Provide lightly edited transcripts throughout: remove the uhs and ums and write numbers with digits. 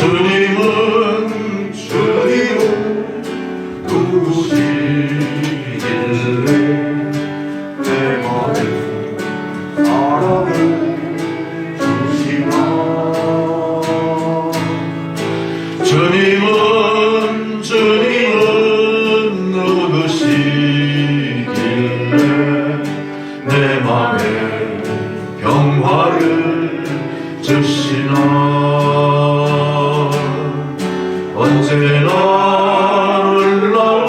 주님은 누구시길래 내 맘에 사랑을 주시나. 주님은 누구시길래 내 맘에 평화를 주시나. 언제나 놀라운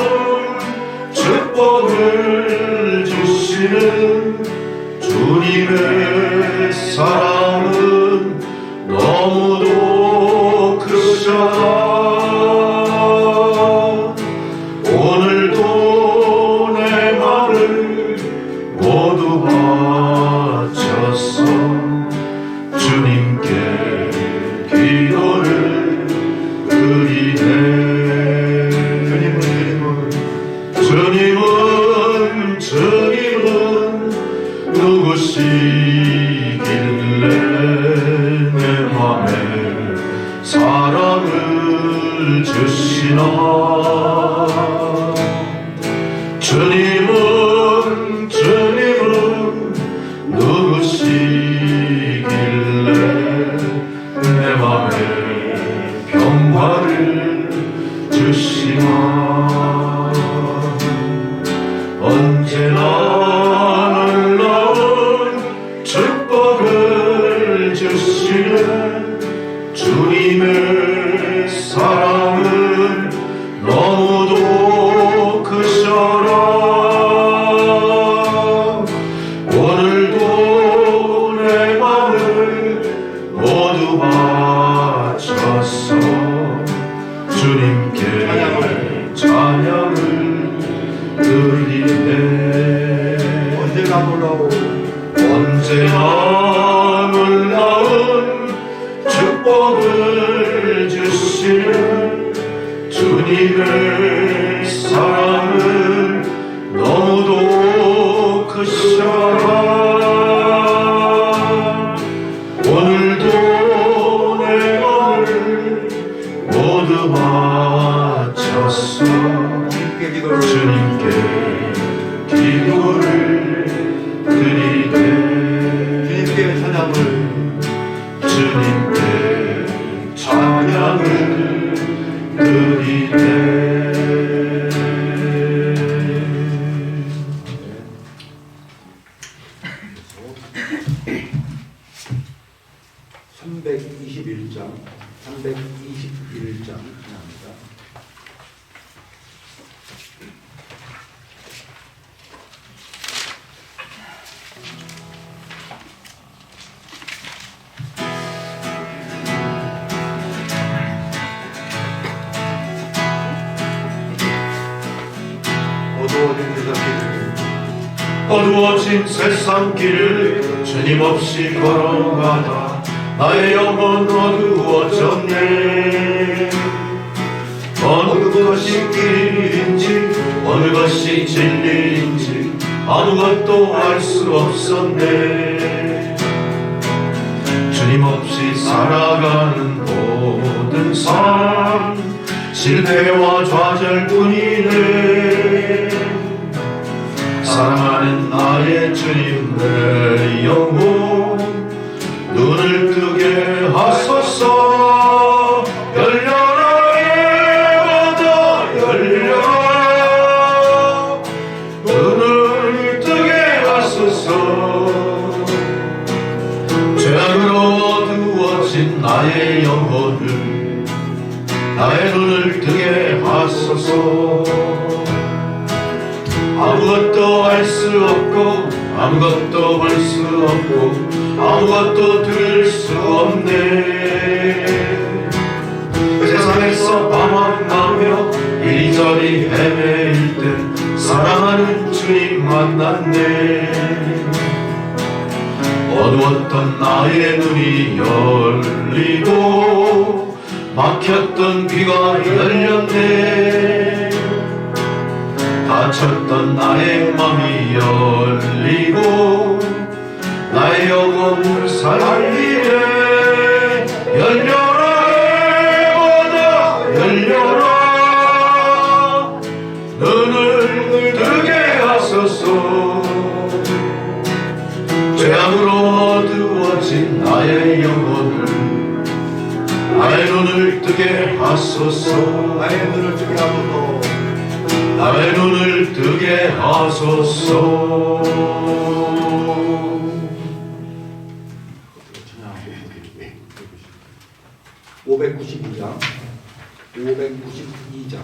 축복을 주시는 주님의 사랑은 너무도 크시다. 오늘도 내 맘을 모두 바쳤어 주님께 기도를 드리네. 주님은 누구시길래 내 맘에 사랑을 주시나. 주님은 누구시길래 내 맘에 평화를 주시나. 언제나 놀라운 축복을 주시는 주님의 사랑은 너무도 크셔라. 오늘도 내 맘을 모두 바쳤어 주님께 찬양을 드리네. 언제나 놀라운 축복을 주시는 주님의 사랑은 너무도 크셔라. 오늘도 내 맘을 모두 바쳤어 주님께 기도를 드리네. 주님께 찬양을 드리네. 321장 지납니다. 어두워진 세상길을 주님 없이 걸어가다 나의 영혼 어두워졌네. 어느 것이 길인지 어느 것이 진리인지 아무것도 알 수 없었네. 주님 없이 살아가는 모든 삶 실패와 좌절뿐이네. 사랑하는 나의 주님 내 영혼 눈을 뜨게 하소서. 열려라 예와다 열려라 눈을 뜨게 하소서. 죄악으로 어두워진 나의 영혼을 나의 눈을 뜨게 하소서. 아무것도 알 수 없고 아무것도 볼 수 없고 아무것도 들을 수 없네. 세상에서 방황하며 이리저리 헤매일 때 사랑하는 주님 만났네. 어두웠던 나의 눈이 열리고 막혔던 귀가 열렸네. 닫혔던 나의 맘이 열리고 나의 영혼을 살리네. 갇힌 나의 영혼을 나의 눈을 뜨게 하소서. 나의 눈을 뜨게 하소서. 나의 눈을 뜨게 하소서. 찬양하고 592장 592장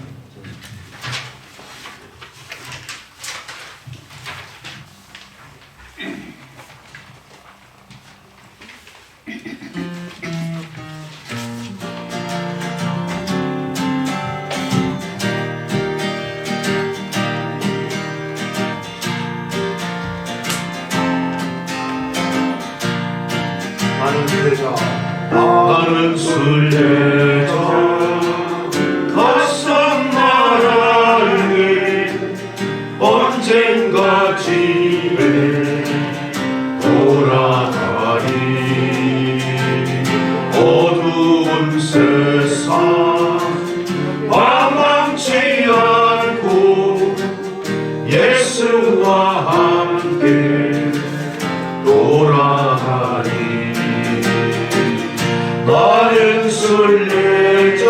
나는 순례자 낯선 나라에 언젠가 집에 돌아가리. 어두운 세상 망망치 않고 예수와 함께 돌아가리. 나는 순례자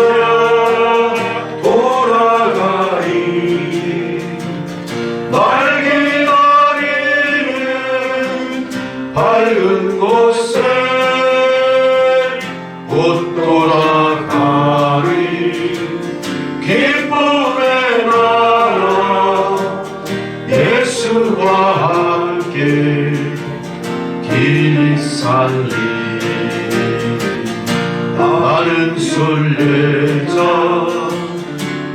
돌아가리. 날 기다리는 밝은 곳에 곧 돌아가리. 기쁨의 나라 예수와 함께 길 살리. 나는 순례자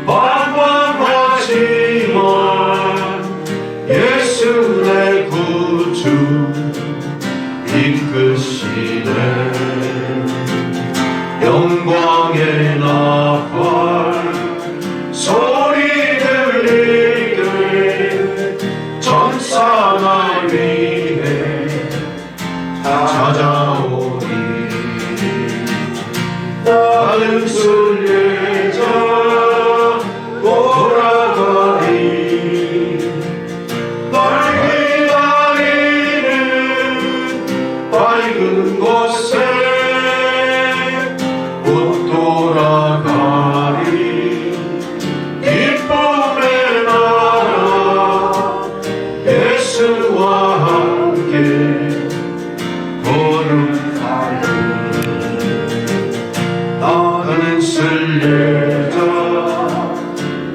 방황하지만 예수 내 구주 이끄시네. 영광의 나팔 소리 들리게 천사나 위에 찾아오리. 나는 순례자 돌아가리. 날 기다리는 밝은 곳에 곧 돌아가리. 기쁨의 나라 예수와 함께 거룩하리. 나는 순례자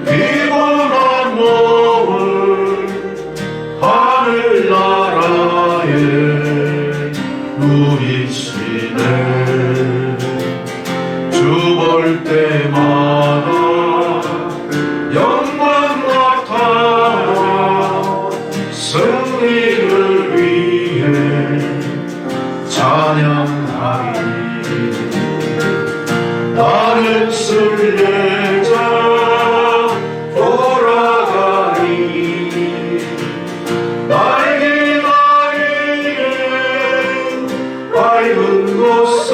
피곤한 몸을 하늘나라에 누리시네. 주 볼 때마다 영광 나타나 승리를 위해 찬양하리. 나는 순례자 돌아가리. 날 기다리는 밝은 곳에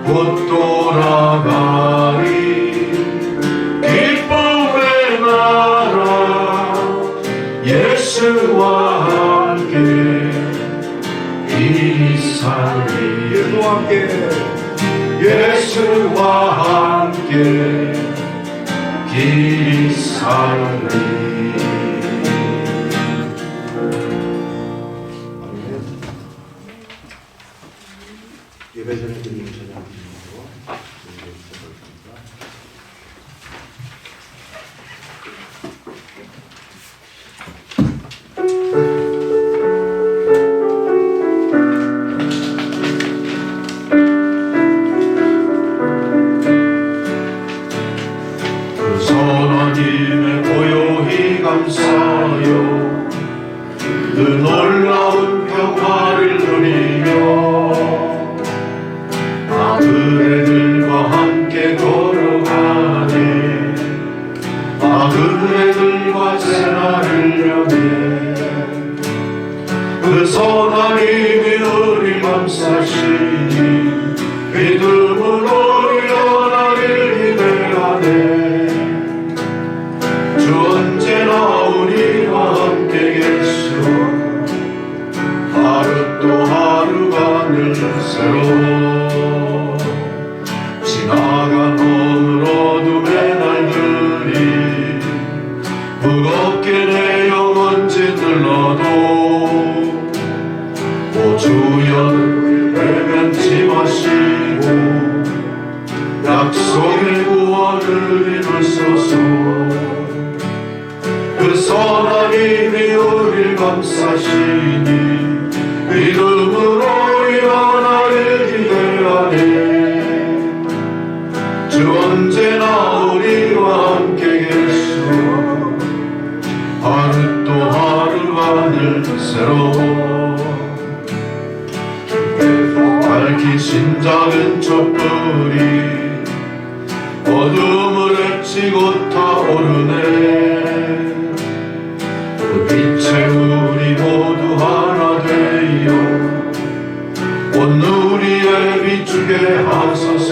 곧 돌아가리. 기쁨의 나라 예수와 함께 이 살리. 예수와 함께 예수와 함께 길 살리. 예배 전에 드리는 찬양 드리고 시작하겠습니다. 선하님의 고요히 감사요 그 놀라운 평화를 누리며 그의 새로워. 지나간 오늘 어둠의 날들이 무겁게 내 영혼지 눌러도 오 주여 배변치 마시고 약속의 구원을 이루소서. 그 선한 힘이 우릴 감싸시니 믿음으로 일어나길 기대하네. 주 언제나 우리와 함께 계시오. 하루 또 하루가 늘 새로워. 밝히신 작은 촛불이 어둠을 헤치고 타오르네. 그 빛에 우리 모두 하나 되어 온 우리에 비추게 하소서.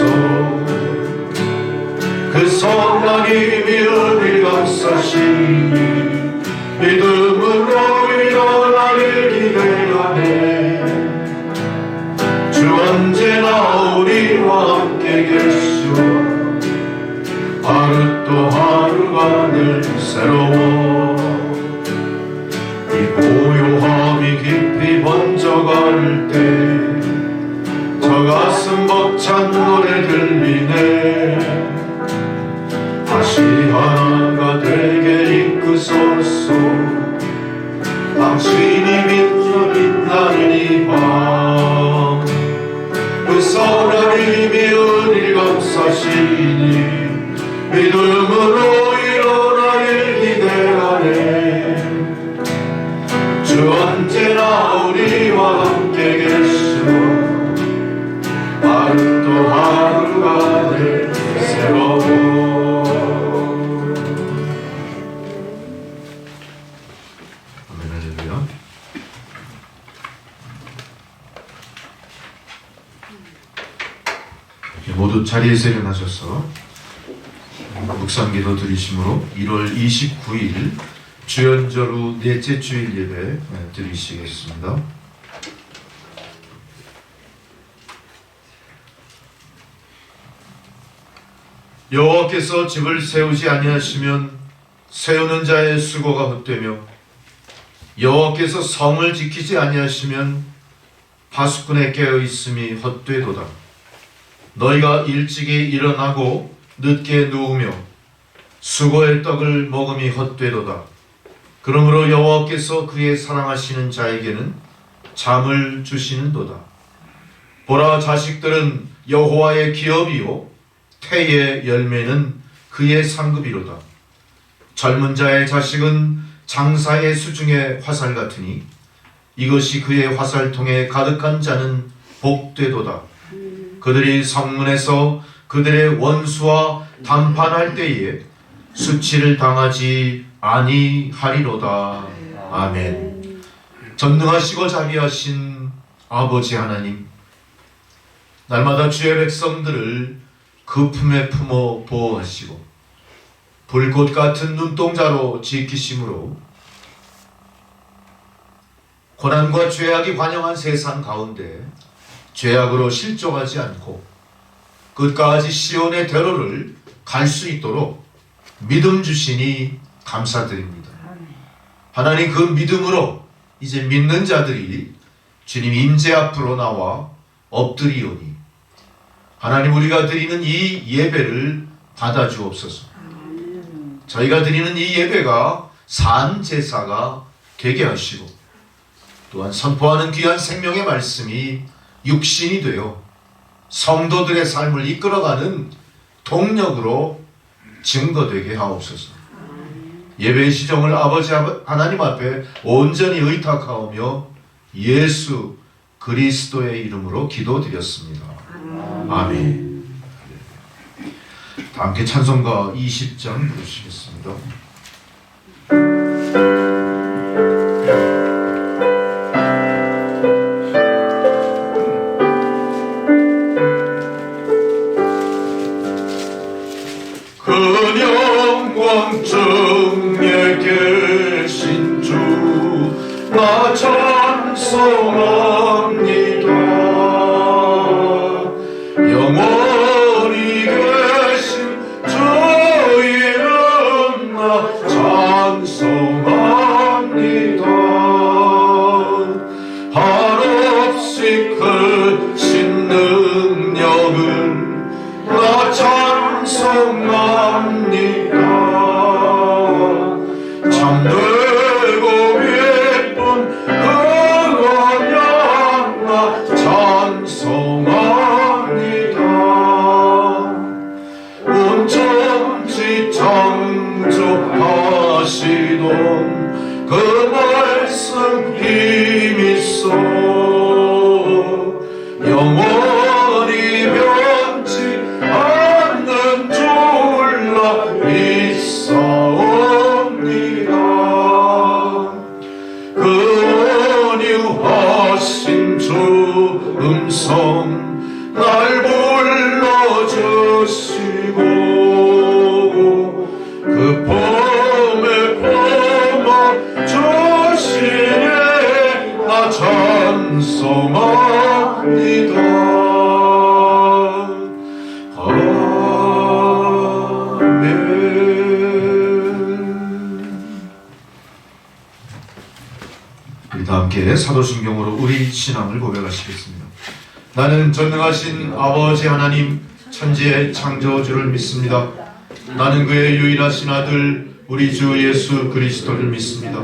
그 선한 힘이 우리 감싸시니 믿음으로 일어나길 기대하네. 주 언제나 우리와 함께 계시오. 하루 또 하루가 늘 새로워. 이 고요함이 깊이 번져갈 때 저 가슴 벅찬 노래 들리네. 다시 하나가 되게 이끄소서. 당신이 비춰 빛나는 이 밤 그 선한 힘이 우릴 감싸시니 믿음으로 일어나길 기대하네. 주 언제나 우리와 함께 계시오. 하루 또 하루가 늘 새로워. 아멘. 할렐루야. 모두 자리에서 일어나셔서 묵상기도 드리심으로 1월 29일 주연절 후 넷째 주일 예배 드리시겠습니다. 여호와께서 집을 세우지 아니하시면 세우는 자의 수고가 헛되며 여호와께서 성을 지키지 아니하시면 파수꾼의 깨어 있음이 헛되도다. 너희가 일찍이 일어나고 늦게 누우며 수고의 떡을 먹음이 헛되도다. 그러므로 여호와께서 그의 사랑하시는 자에게는 잠을 주시는도다. 보라, 자식들은 여호와의 기업이요 태의 열매는 그의 상급이로다. 젊은 자의 자식은 장사의 수중의 화살 같으니 이것이 그의 화살통에 가득한 자는 복되도다. 그들이 성문에서 그들의 원수와 담판할 때에 수치를 당하지 아니하리로다. 아멘. 전능하시고 자비하신 아버지 하나님, 날마다 주의 백성들을 그 품에 품어 보호하시고 불꽃 같은 눈동자로 지키심으로 고난과 죄악이 관영한 세상 가운데 죄악으로 실족하지 않고 끝까지 시온의 대로를 갈 수 있도록 믿음 주시니 감사드립니다. 하나님, 그 믿음으로 이제 믿는 자들이 주님 임재 앞으로 나와 엎드리오니 하나님, 우리가 드리는 이 예배를 받아주옵소서. 저희가 드리는 이 예배가 산 제사가 되게 하시고 또한 선포하는 귀한 생명의 말씀이 육신이 되어 성도들의 삶을 이끌어가는 동력으로 증거되게 하옵소서. 예배의 시종을 아버지 하나님 앞에 온전히 의탁하오며 예수 그리스도의 이름으로 기도드렸습니다. 아멘. 다 함께 찬송가 20장 부르시겠습니다. 그 영광 중에 계신 주 나 찬송합니다. 크신 능력을 나 찬송합니다. 참되고 예쁜 그 언약 나 찬송합니다. 온 천지 창조하시던 그 말씀 힘있어 영원히 변치 않는 줄라 믿사옵니다. 그 온유하신 주 음성 날 불러주시고 그 봄에 품어 주시네 나 찬송합니다. 아멘. 우리 다 함께 사도신경으로 우리 신앙을 고백하시겠습니다. 나는 전능하신 아버지 하나님 천지의 창조주를 믿습니다. 나는 그의 유일하신 아들 우리 주 예수 그리스도를 믿습니다.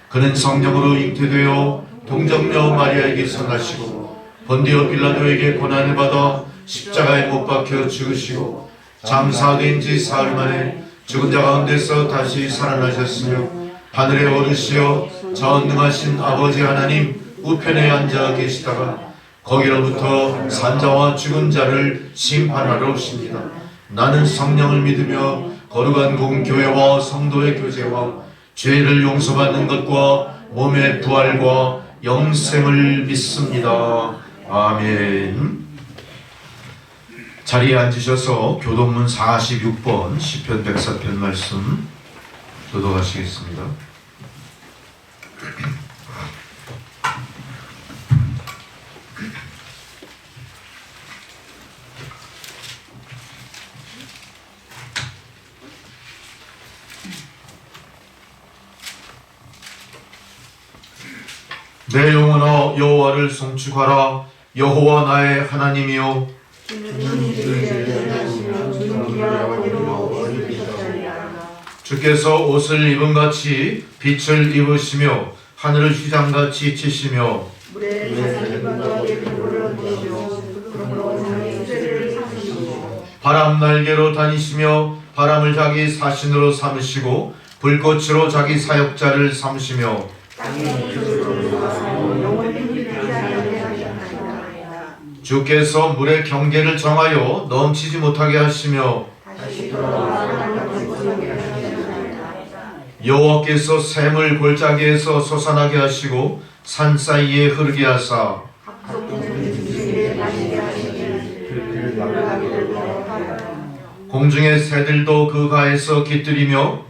그는 성령으로 잉태되어 동정녀 마리아에게서 나시고 본디오 빌라도에게 고난을 받아 십자가에 못 박혀 죽으시고 장사된 지 사흘 만에 죽은 자 가운데서 다시 살아나셨으며 하늘에 오르시어 전능하신 아버지 하나님 우편에 앉아 계시다가 거기로부터 산자와 죽은 자를 심판하러 오십니다. 나는 성령을 믿으며 거룩한 공교회와 성도의 교제와 죄를 용서받는 것과 몸의 부활과 영생을 믿습니다. 아멘. 자리에 앉으셔서 교동문 46번 시편 104편 말씀 교독하시겠습니다. 내 영혼아 여호와를 송축하라. 여호와 나의 하나님이요 주께서 옷을 입은같이 빛을 입으시며 하늘을 휘장같이 치시며 바람 날개로 다니시며 바람을 자기 사신으로 삼으시고 불꽃으로 자기 사역자를 삼으시며 주께서 물의 경계를 정하여 넘치지 못하게 하시며 여호와께서 샘을 골짜기에서 솟아나게 하시고 산 사이에 흐르게 하사 공중의 새들도 그 가에서 깃들이며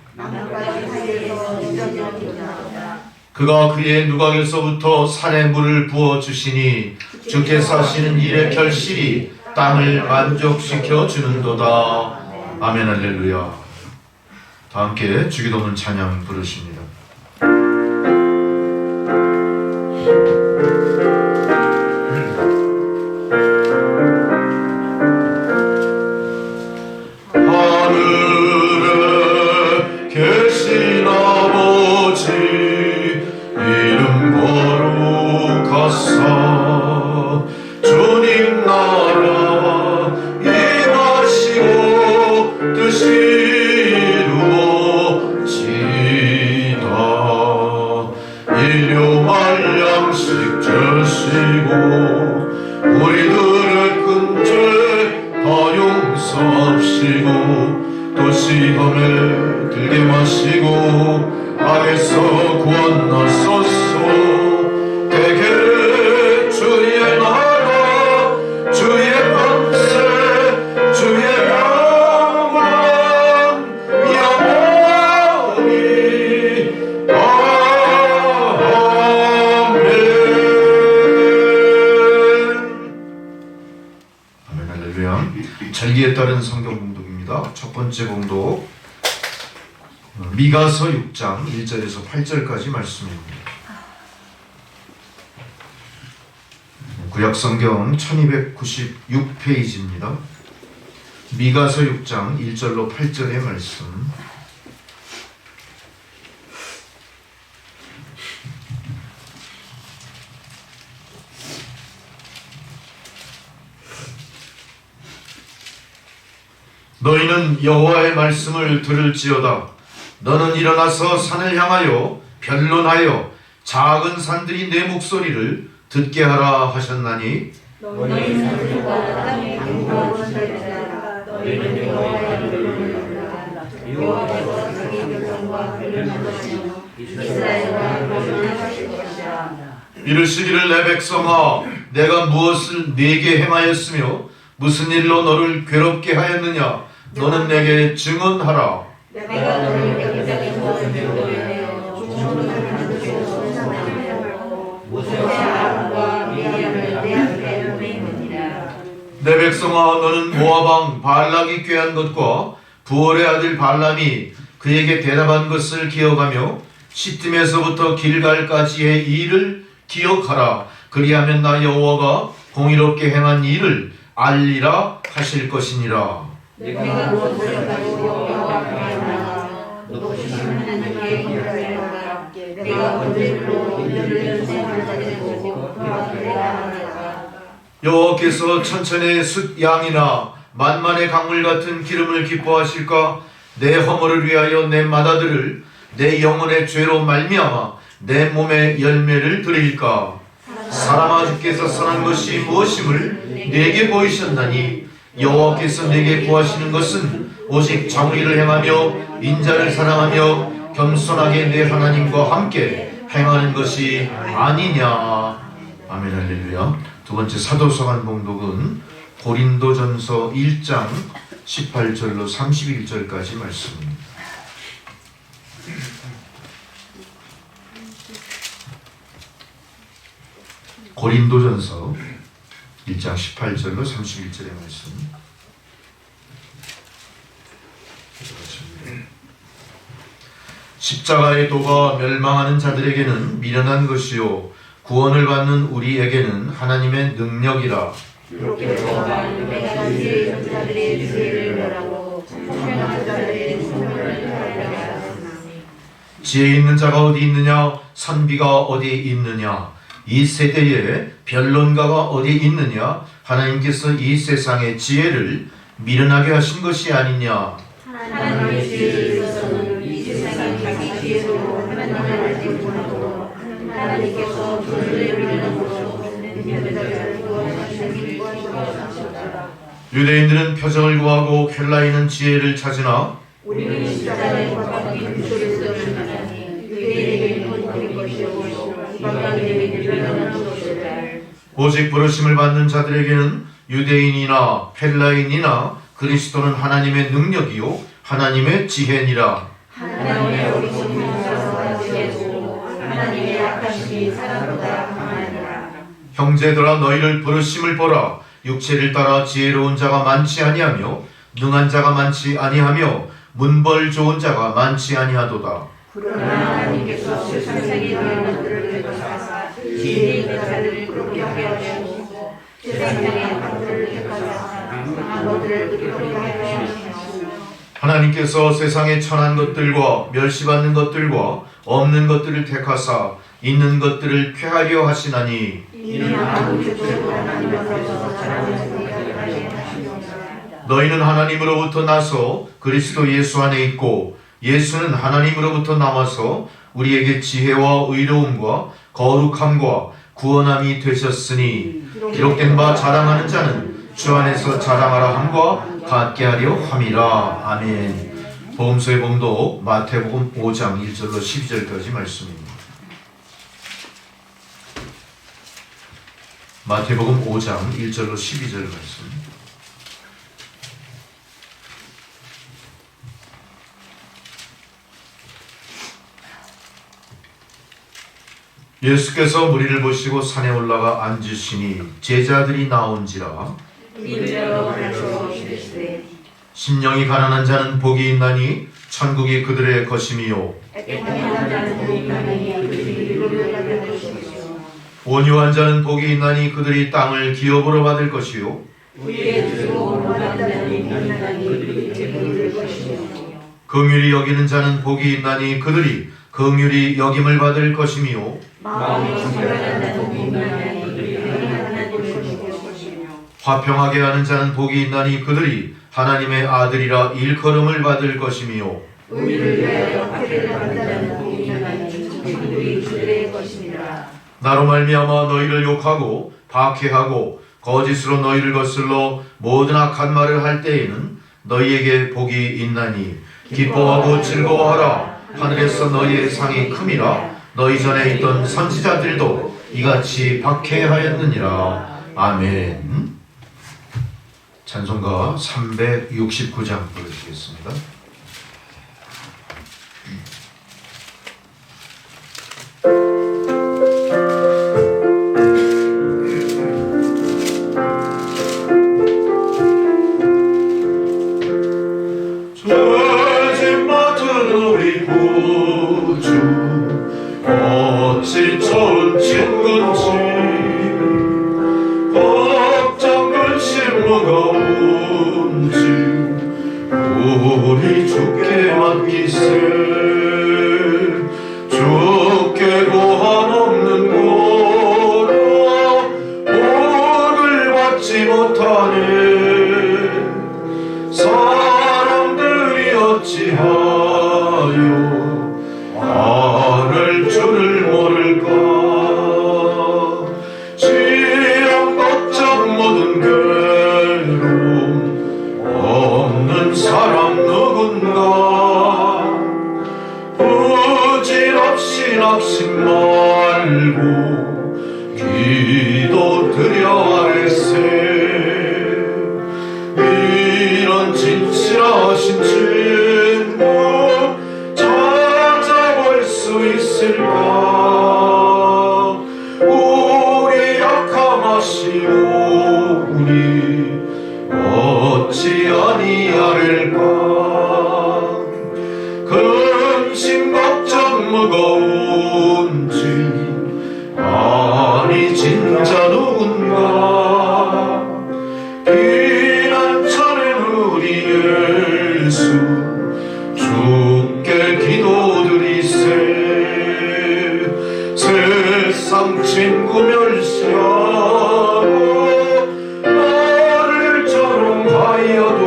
그가 그의 누각에서부터 산에 물을 부어주시니 주께서 하시는 일의 결실이 땅을 만족시켜 주는도다. 아멘. 할렐루야. 다 함께 주기도문 찬양 부르십니다. 하늘에 계신 아버지 이름 거룩하사 주님 나라 임하시고 뜻이 이루어지다. 일용할 양식 주시고 우리들의 큰 죄 다 용서하시고 또 시험에 들게 마시고 악에서 구원하소서. 대개 주의 나라 주의 권세 주의 영광 영원히 아멘. 아멘. 할렐루야. 절기에 따른 성경 봉독입니다. 첫 번째 봉독 미가서 6장 1절에서 8절까지 말씀입니다. 구약성경 1296페이지입니다. 미가서 6장 1절로 8절의 말씀. 너희는 여호와의 말씀을 들을지어다. 너는 일어나서 산을 향하여 변론하여 작은 산들이 내 목소리를 듣게 하라 하셨나니 너희는 산들과 땅의 견고한 자들아 너희는 여호와의 이름을 부르라. 여호와께서 자기 백성과 변론하시며 이스라엘과 변론하실 것이라. 이르시기를 내 백성아 내가 무엇을 네게 행하였으며 무슨 일로 너를 괴롭게 하였느냐 너는 내게 증언하라. 내가 너를 경작에서 인도하여 종로를 만들고 선상하여 모세와 아론과 미리암을 내 앞에 보내느니라. 내 백성아 너는 모압 왕 발락이 꾀한 것과 부올의 아들 발람이 그에게 대답한 것을 기억하며 시팀에서부터 길갈까지의 일을 기억하라. 그리하면 나 여호와가 공의롭게 행한 일을 알리라 하실 것이니라. 내가 무엇을 가지고 여호와 앞에 나가 높으신 하나님께 기도하라. 내가 본질로 인들을 생활하고 그와 하나가 여호와께서 천천의 숫 양이나 만만의 강물 같은 기름을 기뻐하실까? 내 허물을 위하여 내 맏아들을 내 영혼의 죄로 말미암아 내 몸의 열매를 드릴까? 사람아 주께서 선한 것이 무엇임을 내게 보이셨나니 여호와께서 내게 구하시는 것은 오직 정의를 행하며 인자를 사랑하며 겸손하게 내 하나님과 함께 행하는 것이 아니냐. 아멘 할렐루야. 두 번째 사도서관 봉독은 고린도전서 1장 18절로 31절까지 말씀입니다. 고린도전서 1장 18절로 31절의 말씀. 십자가의 도가 멸망하는 자들에게는 미련한 것이요 구원을 받는 우리에게는 하나님의 능력이라. 그렇게서 내가 주의 전자들의 죄를 멸하고 청명한 자들의 소명을 하리라. 지혜 있는 자가 어디 있느냐? 선비가 어디 있느냐? 이 세대에 변론가가 어디 있느냐? 하나님께서 이 세상의 지혜를 미련하게 하신 것이 아니냐? 하나님의 지혜에 있어서는 이 세상이 자기 지혜로 하나님을 알지 못하고 하나님께서 그들의 미련함으로 미련자를 구원하시는 것이었다. 유대인들은 표적을 구하고 헬라인은 지혜를 찾으나 우리는 십자가에 못 박힌 그리스도를 만나니 유대인에게는 복된 것이요 이방인에게는 미련한 것이라. 오직 부르심을 받는 자들에게는 유대인이나 헬라인이나 그리스도는 하나님의 능력이요 하나님의 지혜니라. 하나님의 어리석은 용사가 지혜고 하나님의 약하심이 사람보다 강하니라. 형제들아 너희를 부르심을 보라. 육체를 따라 지혜로운 자가 많지 아니하며 능한 자가 많지 아니하며 문벌 좋은 자가 많지 아니하도다. 그러나 하나님께서 세상에 있는 것들을 택하사 지혜 있는 자들을 그렇게 하게 하시고 세상에 약한 것들을 택하사 강한 것들을 그렇게 하게 하시고 하나님께서 세상의 천한 것들과 멸시받는 것들과 없는 것들을 택하사 있는 것들을 쾌하려 하시나니 이는 아무것도 하나님으로서 자라는 것을 하게 하시니라. 너희는 하나님으로부터 나서 그리스도 예수 안에 있고 예수는 하나님으로부터 나와서 우리에게 지혜와 의로움과 거룩함과 구원함이 되셨으니 기록된 바 자랑하는 자는 주 안에서 자랑하라 함과 같게 하려 함이라. 아멘. 복음서의 봉독 마태복음 5장 1절로 12절까지 말씀입니다. 마태복음 5장 1절로 12절 말씀. 예수께서 무리를 보시고 산에 올라가 앉으시니 제자들이 나온지라. 이르러 가르쳐 이르시되 심령이 가난한 자는 복이 있나니 천국이 그들의 것임이요 애통한 자는 복이 있나니 그들이 이르러 갈 것이며 온유한 자는 복이 있나니 그들이 땅을 기업으로 받을 것이요 우리의 주로 받는 인간이 그들이 되돌릴 것이며 긍휼히 여기는 자는 복이 있나니 그들이 긍휼히 여김을 받을 것이며 마음이 정결하는 인간이 그들이 하나님 것이며 화평하게 하는 자는 복이 있나니 그들이 하나님의 아들이라 일컬음을 받을 것이며 우리를 위하여 박해를 받는 인간이 그들이 주의 것이니라. 나로 말미암아 너희를 욕하고 박해하고 거짓으로 너희를 거슬러 모든 악한 말을 할 때에는 너희에게 복이 있나니 기뻐하고 즐거워하라. 하늘에서 너희의 상이 큼이라. 너희 전에 있던 선지자들도 이같이 박해하였느니라. 아멘. 찬송가 369장 부르시겠습니다. 죄짐 맡은 우리 구주 어찌 처음친 건지 걱정 근심 무거운지 우리 주께 맡기세. 주께 고함 없는 고로 복을 받지 못하네. 사람들이 어찌하여 아를 줄을 모를까. 지령 걱정 모든 괴로움 없는 사람 누군가. 부질없이 낙심 말고 기도드려 아뢰세. 이런 진실하신 친구 찾아볼 수 있을까. 우리 약함하시오니 어찌 아니하릴까. 근심 걱정 무거운지 아니 진짜 누군가. 비난처는 우리 예수 주께 기도드리세. 세상 친구 멸시하고 나를 조롱하여도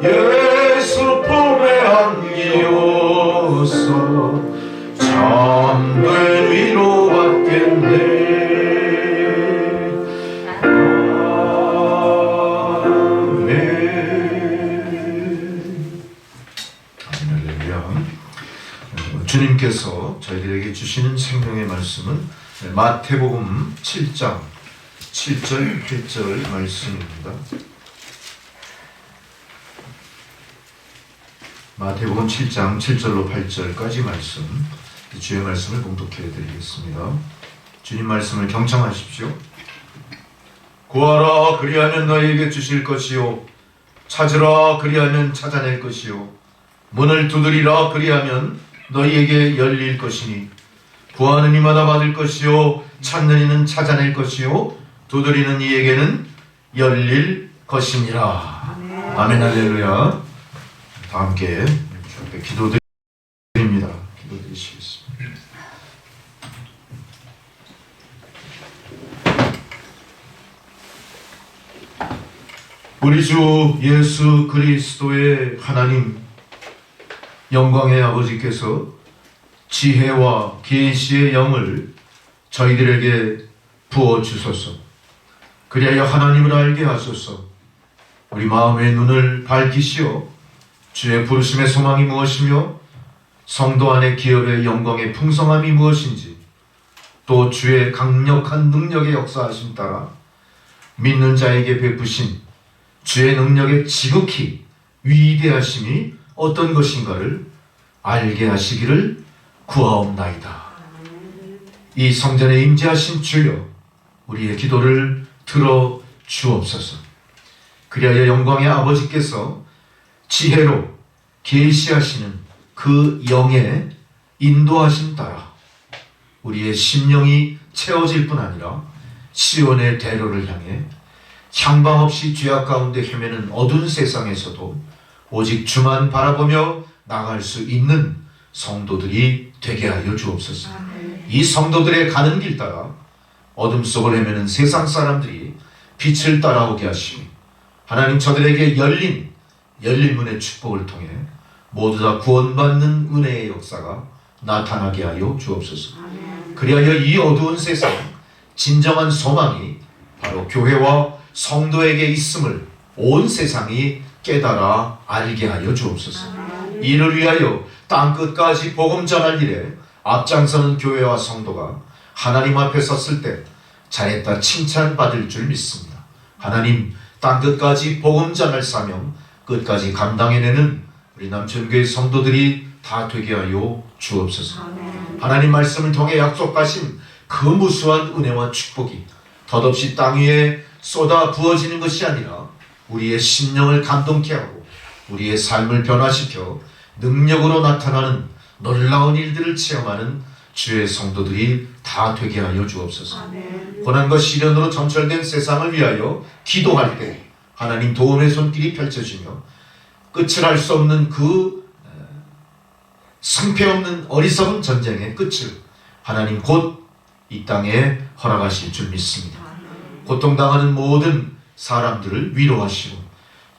예수 품에 안기어서 참된 위로받겠네. 주님께서 저희들에게 주시는 생명의 말씀은 마태복음 7장 7절 8절 말씀입니다. 마태복음 7장 7절로 8절까지 말씀, 주의 말씀을 봉독해 드리겠습니다. 주님 말씀을 경청하십시오. 구하라 그리하면 너희에게 주실 것이요 찾으라 그리하면 찾아낼 것이요 문을 두드리라 그리하면 너희에게 열릴 것이니 구하는 이마다 받을 것이요 찾는 이는 찾아낼 것이요 두드리는 이에게는 열릴 것이니라. 아멘 할렐루야. 다 함께 주 앞에 기도드립니다. 기도드리시겠습니다. 우리 주 예수 그리스도의 하나님 영광의 아버지께서 지혜와 계시의 영을 저희들에게 부어주소서. 그리하여 하나님을 알게 하소서. 우리 마음의 눈을 밝히시어 주의 부르심의 소망이 무엇이며 성도 안의 기업의 영광의 풍성함이 무엇인지 또 주의 강력한 능력의 역사하심 따라 믿는 자에게 베푸신 주의 능력의 지극히 위대하심이 어떤 것인가를 알게 하시기를 구하옵나이다. 이 성전에 임재하신 주여 우리의 기도를 들어 주옵소서. 그리하여 영광의 아버지께서 지혜로 계시하시는 그 영의 인도하심 따라 우리의 심령이 채워질 뿐 아니라 시온의 대로를 향해 향방 없이 죄악 가운데 헤매는 어두운 세상에서도 오직 주만 바라보며 나갈 수 있는 성도들이 되게 하여 주옵소서. 이 성도들의 가는 길 따라 어둠 속을 헤매는 세상 사람들이 빛을 따라오게 하시고 하나님 저들에게 열린 문의 축복을 통해 모두 다 구원받는 은혜의 역사가 나타나게 하여 주옵소서. 그리하여 이 어두운 세상 진정한 소망이 바로 교회와 성도에게 있음을 온 세상이 깨달아 알게 하여 주옵소서. 이를 위하여 땅끝까지 복음 전할 일에 앞장서는 교회와 성도가 하나님 앞에 섰을 때 잘했다 칭찬받을 줄 믿습니다. 하나님, 땅끝까지 복음 전할 사명 끝까지 감당해내는 우리 남천교회 성도들이 다 되게 하여 주옵소서. 하나님 말씀을 통해 약속하신 그 무수한 은혜와 축복이 덧없이 땅 위에 쏟아 부어지는 것이 아니라 우리의 심령을 감동케 하고 우리의 삶을 변화시켜 능력으로 나타나는 놀라운 일들을 체험하는 주의 성도들이 다 되게 하여 주옵소서. 고난과 시련으로 점철된 세상을 위하여 기도할 때 하나님 도움의 손길이 펼쳐지며 끝을 알 수 없는 그 승패 없는 어리석은 전쟁의 끝을 하나님 곧 이 땅에 허락하실 줄 믿습니다. 고통당하는 모든 사람들을 위로하시고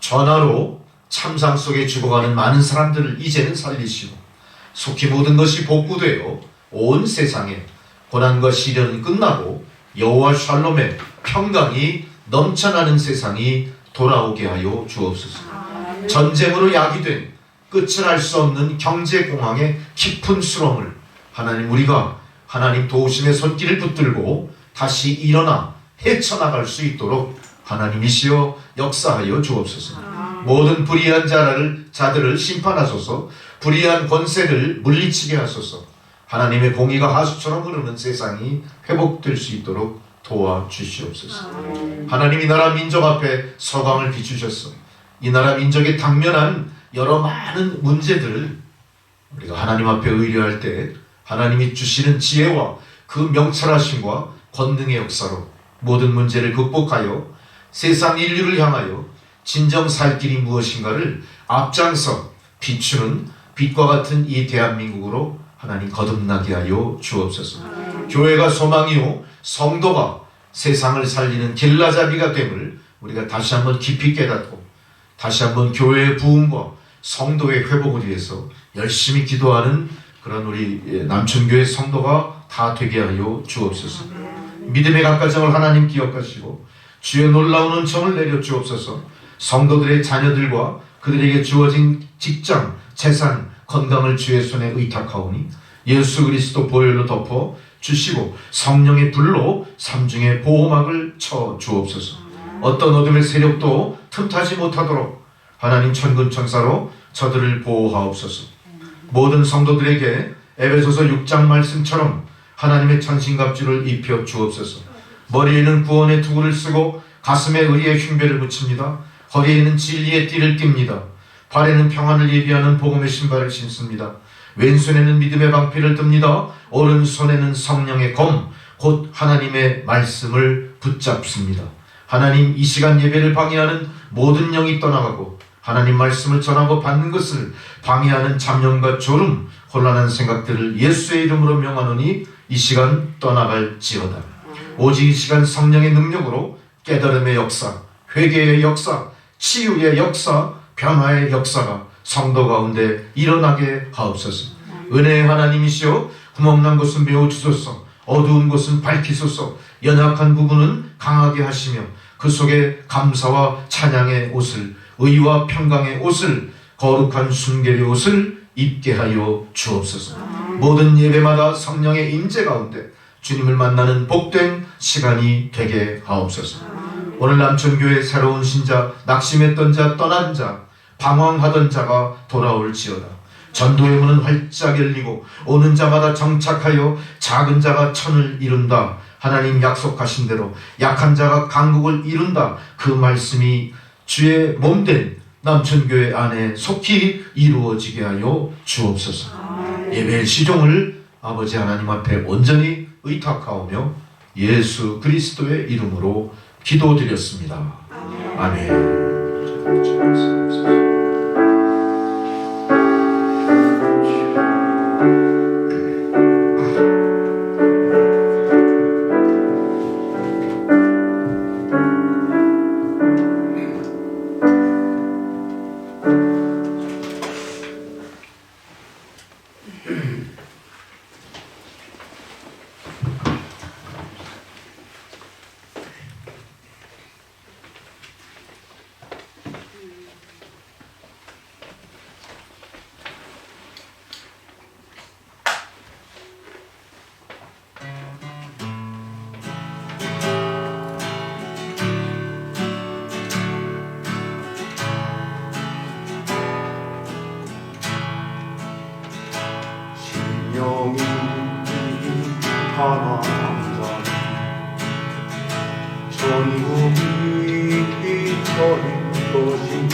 전화로 참상 속에 죽어가는 많은 사람들을 이제는 살리시고 속히 모든 것이 복구되어 온 세상에 고난과 시련은 끝나고 여호와 샬롬의 평강이 넘쳐나는 세상이 돌아오게 하여 주옵소서. 전쟁으로 야기된 끝을 알 수 없는 경제공황의 깊은 수렁을 하나님 우리가 하나님 도우심의 손길을 붙들고 다시 일어나 헤쳐나갈 수 있도록 하나님이시여 역사하여 주옵소서. 모든 불의한 자들을 심판하소서. 불의한 권세를 물리치게 하소서. 하나님의 공의가 하수처럼 흐르는 세상이 회복될 수 있도록 도와주시옵소서. 하나님 이 나라 민족 앞에 서광을 비추셨어. 이 나라 민족에 당면한 여러 많은 문제들을 우리가 하나님 앞에 의뢰할 때 하나님이 주시는 지혜와 그 명철하심과 권능의 역사로 모든 문제를 극복하여 세상 인류를 향하여 진정 살 길이 무엇인가를 앞장서 비추는 빛과 같은 이 대한민국으로 하나님 거듭나게 하여 주옵소서. 교회가 소망이요 성도가 세상을 살리는 길라잡이가 됨을 우리가 다시 한번 깊이 깨닫고 다시 한번 교회의 부흥과 성도의 회복을 위해서 열심히 기도하는 그런 우리 남천교회 성도가 다 되게 하여 주옵소서. 믿음의 각가정을 하나님 기억하시고 주의 놀라운 은총을 내려 주옵소서. 성도들의 자녀들과 그들에게 주어진 직장, 재산, 건강을 주의 손에 의탁하오니 예수 그리스도 보혈로 덮어 주시고 성령의 불로 삼중의 보호막을 쳐 주옵소서. 어떤 어둠의 세력도 틈타지 못하도록 하나님 천군 천사로 저들을 보호하옵소서. 모든 성도들에게 에베소서 6장 말씀처럼 하나님의 천신갑주를 입혀 주옵소서. 머리에는 구원의 투구를 쓰고 가슴에 의의 흉배를 붙입니다. 허리에는 진리의 띠를 띱니다. 발에는 평안을 예비하는 복음의 신발을 신습니다. 왼손에는 믿음의 방패를 듭니다. 오른손에는 성령의 검, 곧 하나님의 말씀을 붙잡습니다. 하나님 이 시간 예배를 방해하는 모든 영이 떠나가고 하나님 말씀을 전하고 받는 것을 방해하는 잡념과 졸음, 혼란한 생각들을 예수의 이름으로 명하노니 이 시간 떠나갈지어다. 오직 이 시간 성령의 능력으로 깨달음의 역사, 회개의 역사, 치유의 역사, 변화의 역사가 성도 가운데 일어나게 하옵소서. 은혜의 하나님이시여 구멍난 곳은 메워주소서. 어두운 곳은 밝히소서. 연약한 부분은 강하게 하시며 그 속에 감사와 찬양의 옷을, 의와 평강의 옷을, 거룩한 순결의 옷을 입게 하여 주옵소서. 모든 예배마다 성령의 임재 가운데 주님을 만나는 복된 시간이 되게 하옵소서. 오늘 남천교회 새로운 신자, 낙심했던 자, 떠난 자, 방황하던 자가 돌아올지어다. 전도의 문은 활짝 열리고 오는 자마다 정착하여 작은 자가 천을 이룬다. 하나님 약속하신 대로 약한 자가 강국을 이룬다. 그 말씀이 주의 몸된 남천교회 안에 속히 이루어지게 하여 주옵소서. 예배의 시종을 아버지 하나님 앞에 온전히 의탁하오며 예수 그리스도의 이름으로 기도드렸습니다. 아멘. 신령이 하나 남자 천국이 저인 것이니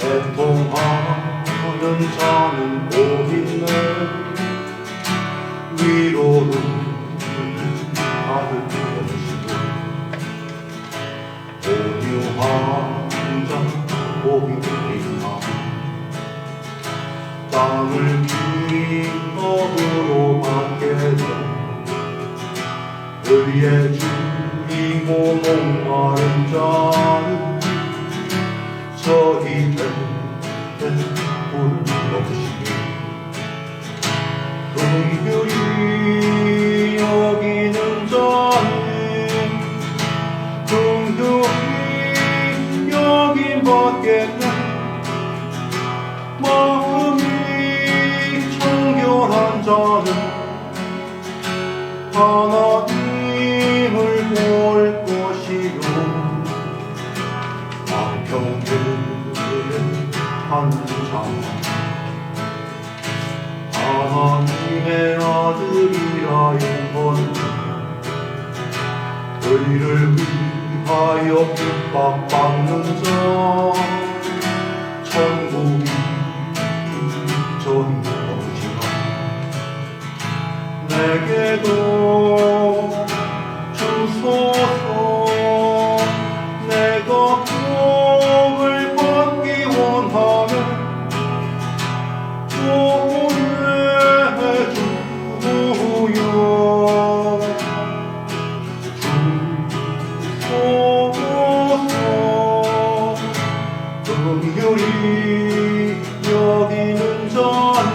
애통하는 자는 곧 있네 위로는 받을 것이고 온유한 자 복이 있나 땅을 기업으로 받게 된 의의 주이고 목마른 자는 저 입에 불을 넣으시니 긍휼히 여기는 자는 긍휼히 여김 받겠네 마음이 청결한 자는 하나님을 볼 것이요 방평을 하는 자 하나님의 아들이라 인건 의를 위하여 핍박받는 자 천국이 저인 것이라 내게도 주소서 내가 복을 받기 원하면 보내주요 주소서 긍휼히 여기는 자는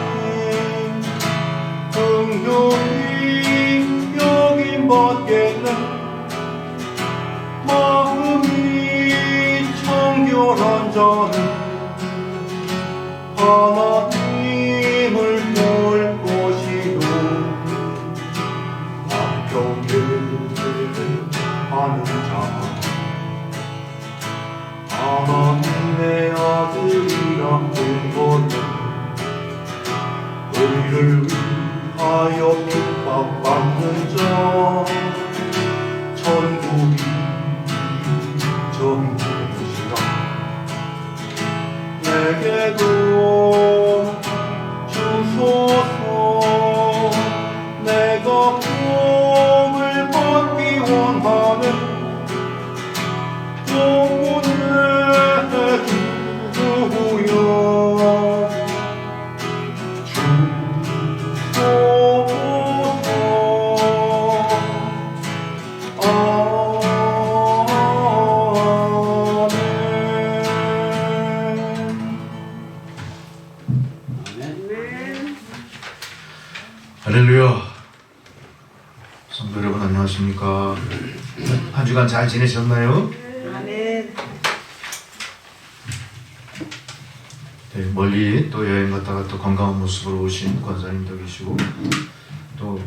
긍휼히 여김 받겠네 마음이 청결한 자는 하나님을 볼 것이요 방평을 하는 자 하나님의 아들이라 된 것은 의를 위하여 핍박받는 자 천국이 저인 것이라 내게도 주소서 내가 복을 받기 원하면 보내주요 할렐루야. 성도 여러분 안녕하십니까? 한 주간 잘 지내셨나요? 아멘. 네, 멀리 또 여행 갔다가 또 건강한 모습으로 오신 권사님도 계시고 또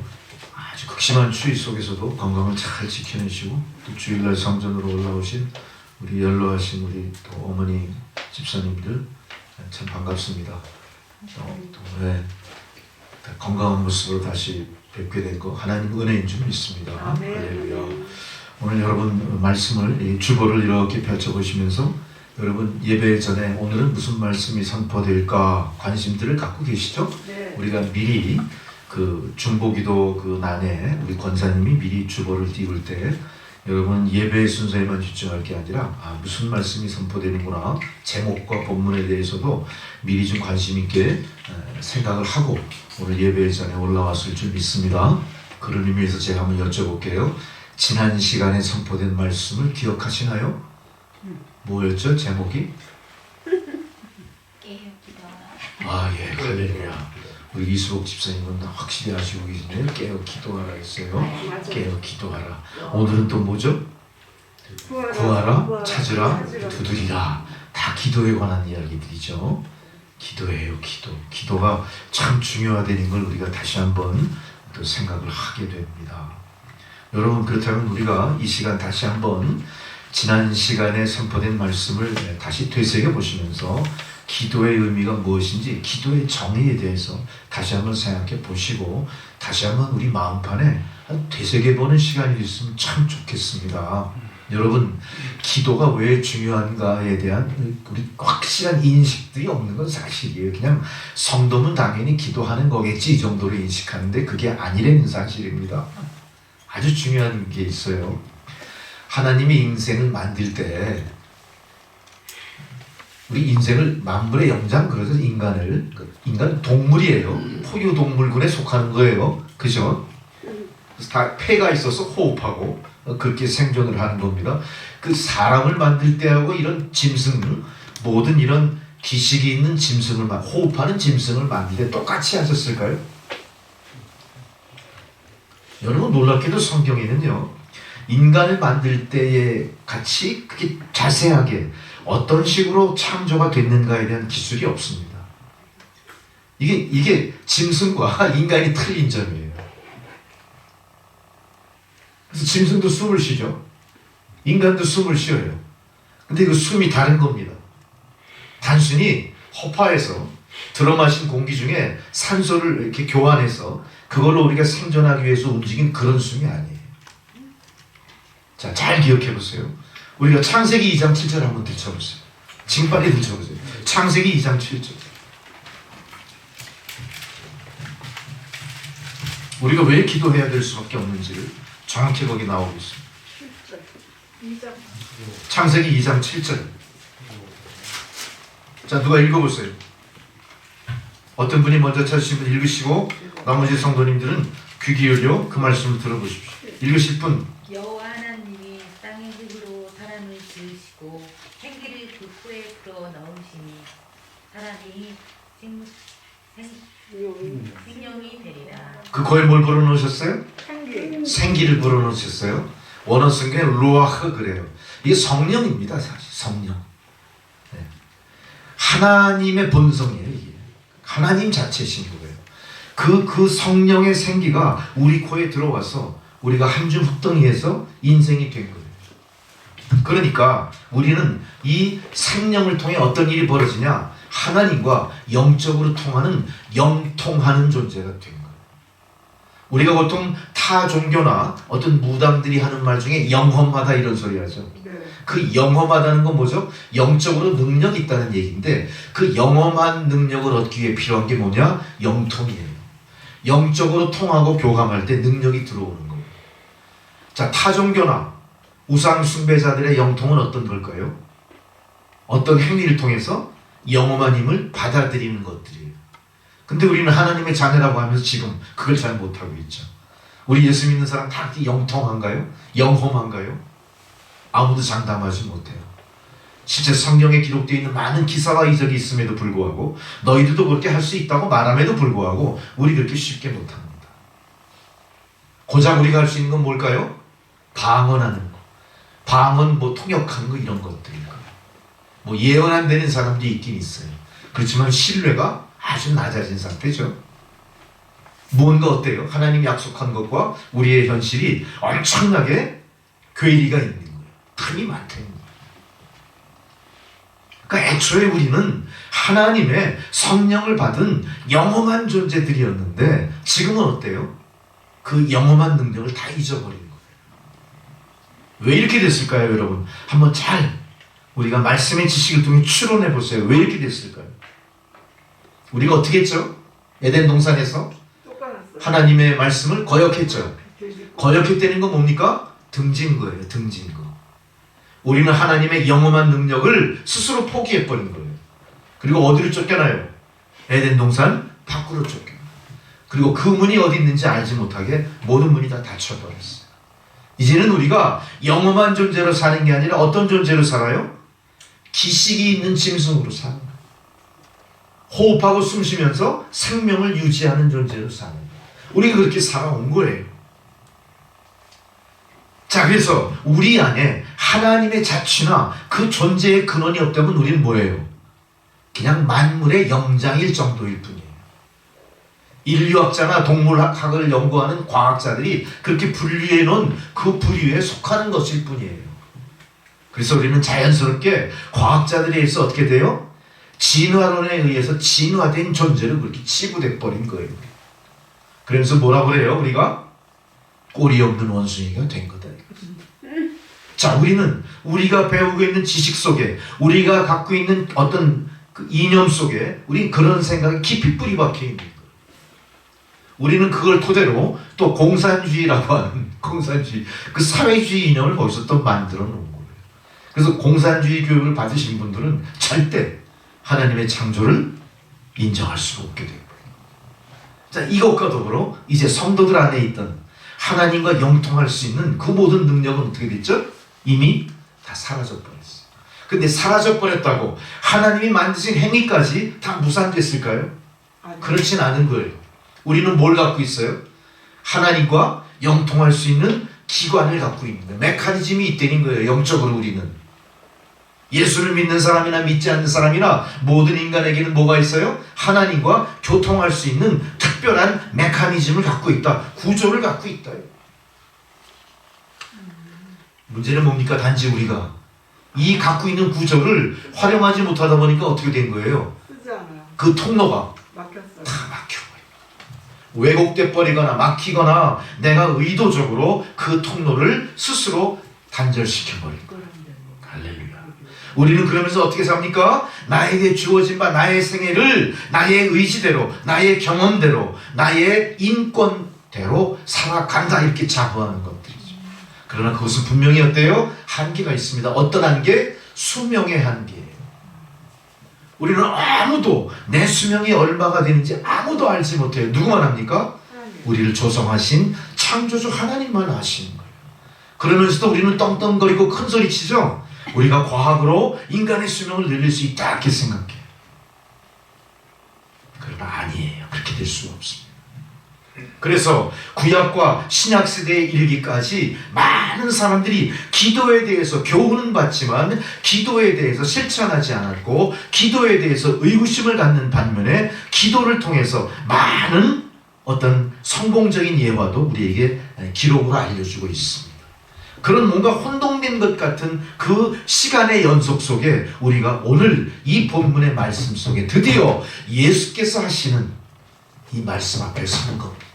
아주 극심한 추위 속에서도 건강을 잘 지켜내시고 또 주일날 성전으로 올라오신 우리 연로하신 우리 또 어머니 집사님들 참 반갑습니다. 네, 건강한 모습으로 다시 뵙게 된 거 하나님 은혜인 줄 믿습니다. 할렐루야. 오늘 여러분 말씀을 이 주보를 이렇게 펼쳐보시면서 여러분 예배 전에 오늘은 무슨 말씀이 선포될까 관심들을 갖고 계시죠? 네. 우리가 미리 그 중보기도 그 난에 우리 권사님이 미리 주보를 띄울 때 여러분 예배 순서에만 집중할 게 아니라 무슨 말씀이 선포되는구나 제목과 본문에 대해서도 미리 좀 관심 있게 생각을 하고 오늘 예배 전에 올라왔을 줄 믿습니다. 그런 의미에서 제가 한번 여쭤볼게요. 지난 시간에 선포된 말씀을 기억하시나요? 뭐였죠? 제목이? 예, 할렐루야. 우리 이수복 집사님은 확실히 아시고 계시네요. 깨어 기도하라 했어요. 깨어 기도하라. 오늘은 또 뭐죠? 구하라, 찾으라, 두드리라. 다 기도에 관한 이야기들이죠. 기도예요, 기도. 기도가 참 중요하다는 걸 우리가 다시 한번 또 생각을 하게 됩니다. 여러분, 그렇다면 우리가 이 시간 다시 한번 지난 시간에 선포된 말씀을 다시 되새겨 보시면서 기도의 의미가 무엇인지, 기도의 정의에 대해서 다시 한번 생각해 보시고 다시 한번 우리 마음판에 되새겨 보는 시간이 있으면 참 좋겠습니다. 여러분, 기도가 왜 중요한가에 대한 우리 확실한 인식들이 없는 건 사실이에요. 그냥 성도는 당연히 기도하는 거겠지 이 정도로 인식하는데 그게 아니라는 사실입니다. 아주 중요한 게 있어요. 하나님이 인생을 만들 때 우리 인생을 만물의 영장, 그래서 인간은 동물이에요. 포유동물군에 속하는 거예요. 그죠? 그래서 다 폐가 있어서 호흡하고 그렇게 생존을 하는 겁니다. 그 사람을 만들 때하고 이런 짐승, 모든 이런 기식이 있는 짐승을, 호흡하는 짐승을 만들 때 똑같이 하셨을까요? 여러분, 놀랍게도 성경에는요, 인간을 만들 때에 같이 그렇게 자세하게 어떤 식으로 창조가 됐는가에 대한 기술이 없습니다. 이게 짐승과 인간이 틀린 점이에요. 그래서 짐승도 숨을 쉬죠. 인간도 숨을 쉬어요. 근데 그 숨이 다른 겁니다. 단순히 허파에서 들어마신 공기 중에 산소를 이렇게 교환해서 그걸로 우리가 생존하기 위해서 움직인 그런 숨이 아니에요. 자, 잘 기억해 보세요. 우리가 창세기 2장 7절 한번 들춰보세요. 지금 빨리 들춰보세요. 창세기 2장 7절. 우리가 왜 기도해야 될 수밖에 없는지를 정확히 거기 나오고 있습니다. 창세기 2장 7절. 자, 누가 읽어보세요. 어떤 분이 먼저 찾으신 분 읽으시고 나머지 성도님들은 귀 기울여 그 말씀을 들어보십시오. 읽으실 분. 여호와 하나님이 땅의 흙으로 사람을 지으시고 생기를 그 푸에 풀어 넣으시니 사람이 생명이 되리라. 그 거에 뭘 불어넣으셨어요? 생기를 불어넣으셨어요. 원어 성경에 루아흐 그래요. 이게 성령입니다. 사실 성령. 네. 하나님의 본성이에요. 이게. 하나님 자체신 거예요. 그 성령의 생기가 우리 코에 들어와서 우리가 한 줌 흙덩이에서 인생이 된 거예요. 그러니까 우리는 이 생명을 통해 어떤 일이 벌어지냐? 하나님과 영적으로 통하는 영통하는 존재가 된 거예요. 우리가 보통 타 종교나 어떤 무당들이 하는 말 중에 영험하다 이런 소리 하죠. 그 영험하다는 건 뭐죠? 영적으로 능력이 있다는 얘기인데 그 영험한 능력을 얻기 위해 필요한 게 뭐냐? 영통이에요. 영적으로 통하고 교감할 때 능력이 들어오는 거예요. 자, 타종교나 우상 숭배자들의 영통은 어떤 걸까요? 어떤 행위를 통해서 영험한 힘을 받아들이는 것들이에요. 근데 우리는 하나님의 자녀라고 하면서 지금 그걸 잘 못하고 있죠. 우리 예수 믿는 사람 다 영통한가요? 영험한가요? 아무도 장담하지 못해요. 실제 성경에 기록되어 있는 많은 기사와 이적이 있음에도 불구하고 너희들도 그렇게 할 수 있다고 말함에도 불구하고 우리 그렇게 쉽게 못합니다. 고작 우리가 할 수 있는 건 뭘까요? 방언하는 거. 방언 통역하는 거 이런 것들일 거예요. 예언 안 되는 사람도 있긴 있어요. 그렇지만 신뢰가 아주 낮아진 상태죠. 뭔가 어때요? 하나님이 약속한 것과 우리의 현실이 엄청나게 괴리가 있는 거예요. 탐이 많다는 거예요. 그러니까 애초에 우리는 하나님의 성령을 받은 영험한 존재들이었는데 지금은 어때요? 그 영험한 능력을 다 잊어버린 거예요. 왜 이렇게 됐을까요, 여러분? 한번 잘 우리가 말씀의 지식을 통해 추론해 보세요. 왜 이렇게 됐을까요? 우리가 어떻게 했죠? 에덴 동산에서 하나님의 말씀을 거역했죠. 거역했다는 건 뭡니까? 등진 거예요. 등진 거. 우리는 하나님의 영험한 능력을 스스로 포기해버린 거예요. 그리고 어디로 쫓겨나요? 에덴 동산 밖으로 쫓겨나요. 그리고 그 문이 어디 있는지 알지 못하게 모든 문이 다 닫혀버렸어요. 이제는 우리가 영험한 존재로 사는 게 아니라 어떤 존재로 살아요? 기식이 있는 짐승으로 사는 거예요. 호흡하고 숨쉬면서 생명을 유지하는 존재로 사는 거예요. 우리가 그렇게 살아온 거예요. 자, 그래서 우리 안에 하나님의 자취나 그 존재의 근원이 없다면 우리는 뭐예요? 그냥 만물의 영장일 정도일 뿐이에요. 인류학자나 동물학을 연구하는 과학자들이 그렇게 분류해 놓은 그 부류에 속하는 것일 뿐이에요. 그래서 우리는 자연스럽게 과학자들에 의해서 어떻게 돼요? 진화론에 의해서 진화된 존재로 그렇게 치부돼 버린 거예요. 그러면서 뭐라 그래요? 우리가 꼬리 없는 원숭이가 된 거다. 자, 우리는 우리가 배우고 있는 지식 속에, 우리가 갖고 있는 어떤 그 이념 속에 우리는 그런 생각이 깊이 뿌리 박혀 있는 거예요. 우리는 그걸 토대로 또 공산주의라고 하는 공산주의, 그 사회주의 이념을 거기서 또 만들어 놓은 거예요. 그래서 공산주의 교육을 받으신 분들은 절대 하나님의 창조를 인정할 수가 없게 되고, 자, 이것과 더불어 이제 성도들 안에 있던 하나님과 영통할 수 있는 그 모든 능력은 어떻게 됐죠? 이미 다 사라져 버렸어요. 근데 사라져 버렸다고 하나님이 만드신 행위까지 다 무산됐을까요? 그렇진 않은 거예요. 우리는 뭘 갖고 있어요? 하나님과 영통할 수 있는 기관을 갖고 있는 거예요. 메커니즘이 있다는 거예요. 영적으로 우리는. 예수를 믿는 사람이나 믿지 않는 사람이나 모든 인간에게는 뭐가 있어요? 하나님과 교통할 수 있는 특별한 메커니즘을 갖고 있다. 구조를 갖고 있다. 문제는 뭡니까? 단지 우리가 이 갖고 있는 구조를 활용하지 못하다 보니까 어떻게 된 거예요? 쓰지 않아요. 그 통로가 막혔어요. 다 막혀버려요. 왜곡돼 버리거나 막히거나 내가 의도적으로 그 통로를 스스로 단절시켜버린 거예요. 할렐루야. 우리는 그러면서 어떻게 삽니까? 나에게 주어진 바 나의 생애를 나의 의지대로, 나의 경험대로, 나의 인권대로 살아간다, 이렇게 자부하는 것들이죠. 그러나 그것은 분명히 어때요? 한계가 있습니다. 어떤 한계? 수명의 한계예요. 우리는 아무도 내 수명이 얼마가 되는지 아무도 알지 못해요. 누구만 합니까? 우리를 조성하신 창조주 하나님만 아시는 거예요. 그러면서도 우리는 떵떵거리고 큰소리치죠. 우리가 과학으로 인간의 수명을 늘릴 수 있다, 이렇게 생각해요. 그러나 아니에요. 그렇게 될 수가 없습니다. 그래서 구약과 신약 시대에 이르기까지 많은 사람들이 기도에 대해서 교훈은 받지만 기도에 대해서 실천하지 않았고, 기도에 대해서 의구심을 갖는 반면에 기도를 통해서 많은 어떤 성공적인 예화도 우리에게 기록으로 알려주고 있습니다. 그런 뭔가 혼동된 것 같은 그 시간의 연속 속에 우리가 오늘 이 본문의 말씀 속에 드디어 예수께서 하시는 이 말씀 앞에 서는 겁니다.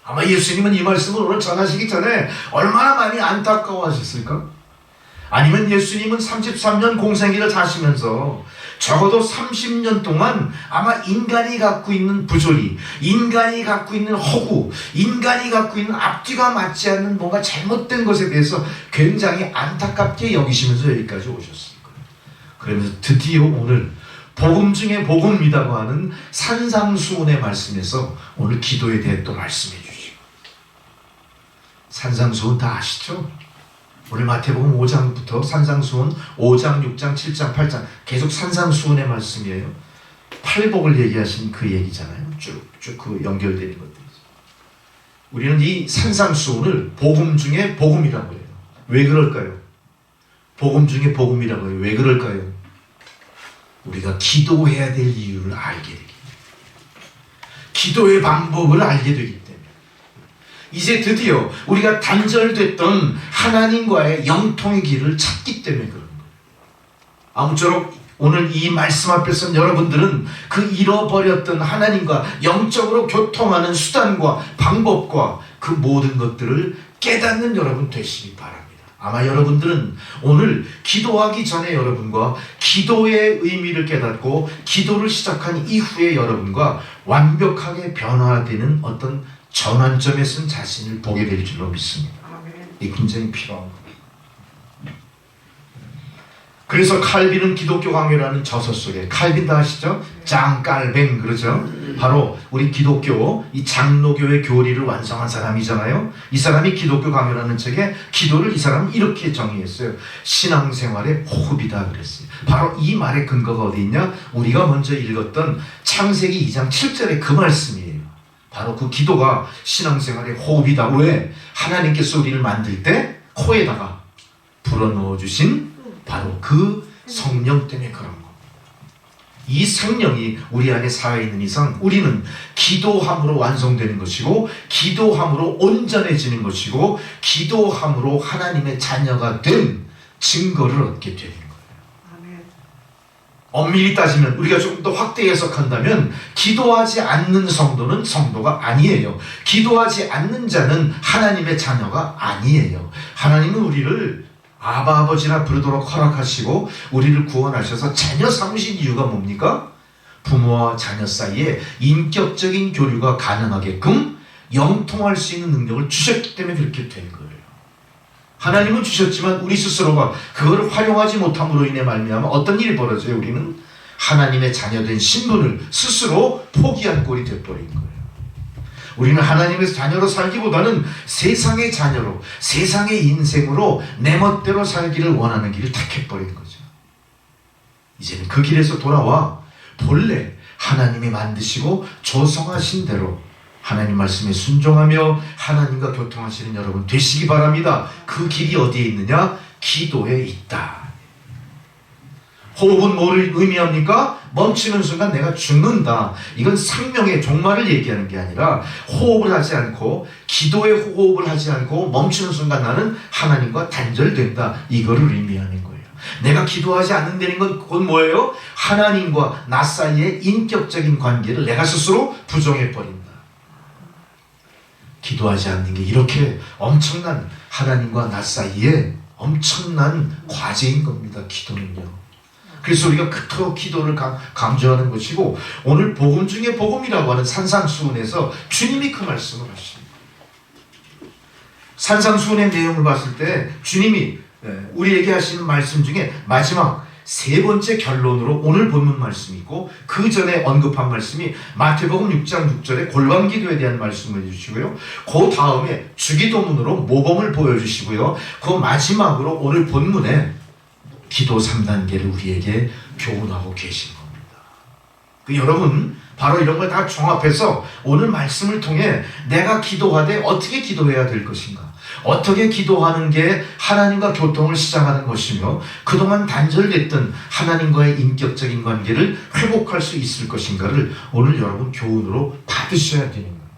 아마 예수님은 이 말씀을 오늘 전하시기 전에 얼마나 많이 안타까워하셨을까? 아니면 예수님은 33년 공생애를 사시면서 적어도 30년 동안 아마 인간이 갖고 있는 부조리, 인간이 갖고 있는 허구, 인간이 갖고 있는 앞뒤가 맞지 않는 뭔가 잘못된 것에 대해서 굉장히 안타깝게 여기시면서 여기까지 오셨을 거예요. 그러면서 드디어 오늘 복음 중에 복음이라고 하는 산상수훈의 말씀에서 오늘 기도에 대해 또 말씀해 주시고, 산상수훈 다 아시죠? 오늘 마태복음 5장부터 산상수훈 5장, 6장, 7장, 8장 계속 산상수훈의 말씀이에요. 팔복을 얘기하신 그 얘기잖아요. 쭉쭉 그 연결되는 것들이죠. 우리는 이 산상수훈을 복음 중에 복음이라고 해요. 왜 그럴까요? 복음 중에 복음이라고 해요. 왜 그럴까요? 우리가 기도해야 될 이유를 알게 되기 때문에, 기도의 방법을 알게 되기 때문에, 이제 드디어 우리가 단절됐던 하나님과의 영통의 길을 찾기 때문에 그런 거예요. 아무쪼록 오늘 이 말씀 앞에서 여러분들은 그 잃어버렸던 하나님과 영적으로 교통하는 수단과 방법과 그 모든 것들을 깨닫는 여러분 되시기 바랍니다. 아마 여러분들은 오늘 기도하기 전에 여러분과 기도의 의미를 깨닫고 기도를 시작한 이후에 여러분과 완벽하게 변화되는 어떤 전환점에 쓴 자신을 보게 될 줄로 믿습니다. 이게 굉장히 필요한 겁니다. 그래서 칼빈은 기독교 강요라는 저서 속에, 칼빈 다 아시죠? 짱깔뱅 그러죠? 바로 우리 기독교 이 장로교의 교리를 완성한 사람이잖아요. 이 사람이 기독교 강요라는 책에 기도를 이 사람은 이렇게 정의했어요. 신앙생활의 호흡이다 그랬어요. 바로 이 말의 근거가 어디 있냐? 우리가 먼저 읽었던 창세기 2장 7절의 그 말씀이에요. 바로 그 기도가 신앙생활의 호흡이다. 왜? 하나님께서 우리를 만들 때 코에다가 불어넣어 주신 바로 그 성령 때문에 그런 겁니다. 이 성령이 우리 안에 살아있는 이상 우리는 기도함으로 완성되는 것이고, 기도함으로 온전해지는 것이고, 기도함으로 하나님의 자녀가 된 증거를 얻게 되는 거예요. 엄밀히 따지면, 우리가 조금 더 확대 해석한다면 기도하지 않는 성도는 성도가 아니에요. 기도하지 않는 자는 하나님의 자녀가 아니에요. 하나님은 우리를 아바 아버지라 부르도록 허락하시고 우리를 구원하셔서 자녀 삼으신 이유가 뭡니까? 부모와 자녀 사이에 인격적인 교류가 가능하게끔 영통할 수 있는 능력을 주셨기 때문에 그렇게 된 거예요. 하나님은 주셨지만 우리 스스로가 그거를 활용하지 못함으로 인해 말미암아 어떤 일이 벌어져요? 우리는 하나님의 자녀된 신분을 스스로 포기한 꼴이 되어버린 거예요. 우리는 하나님의 자녀로 살기보다는 세상의 자녀로, 세상의 인생으로 내 멋대로 살기를 원하는 길을 택해버린 거죠. 이제는 그 길에서 돌아와 본래 하나님이 만드시고 조성하신 대로 하나님 말씀에 순종하며 하나님과 교통하시는 여러분 되시기 바랍니다. 그 길이 어디에 있느냐? 기도에 있다. 호흡은 뭐를 의미합니까? 멈추는 순간 내가 죽는다. 이건 생명의 종말을 얘기하는 게 아니라 호흡을 하지 않고, 기도에 호흡을 하지 않고 멈추는 순간 나는 하나님과 단절된다. 이거를 의미하는 거예요. 내가 기도하지 않는다는 건 그건 뭐예요? 하나님과 나 사이의 인격적인 관계를 내가 스스로 부정해버린다. 기도하지 않는 게 이렇게 엄청난 하나님과 나 사이에 엄청난 과제인 겁니다. 기도는요. 그래서 우리가 그토록 기도를 강조하는 것이고, 오늘 복음 중에 복음이라고 하는 산상수훈에서 주님이 그 말씀을 하십니다. 산상수훈의 내용을 봤을 때 주님이 우리에게 하시는 말씀 중에 마지막 세 번째 결론으로 오늘 본문 말씀이 있고, 그 전에 언급한 말씀이 마태복음 6장 6절에 골방기도에 대한 말씀을 해주시고요, 그 다음에 주기도문으로 모범을 보여주시고요, 그 마지막으로 오늘 본문에 기도 3단계를 우리에게 교훈하고 계신 겁니다. 여러분, 바로 이런 걸 다 종합해서 오늘 말씀을 통해 내가 기도하되 어떻게 기도해야 될 것인가, 어떻게 기도하는 게 하나님과 교통을 시작하는 것이며 그동안 단절됐던 하나님과의 인격적인 관계를 회복할 수 있을 것인가를 오늘 여러분 교훈으로 받으셔야 되는 거예요.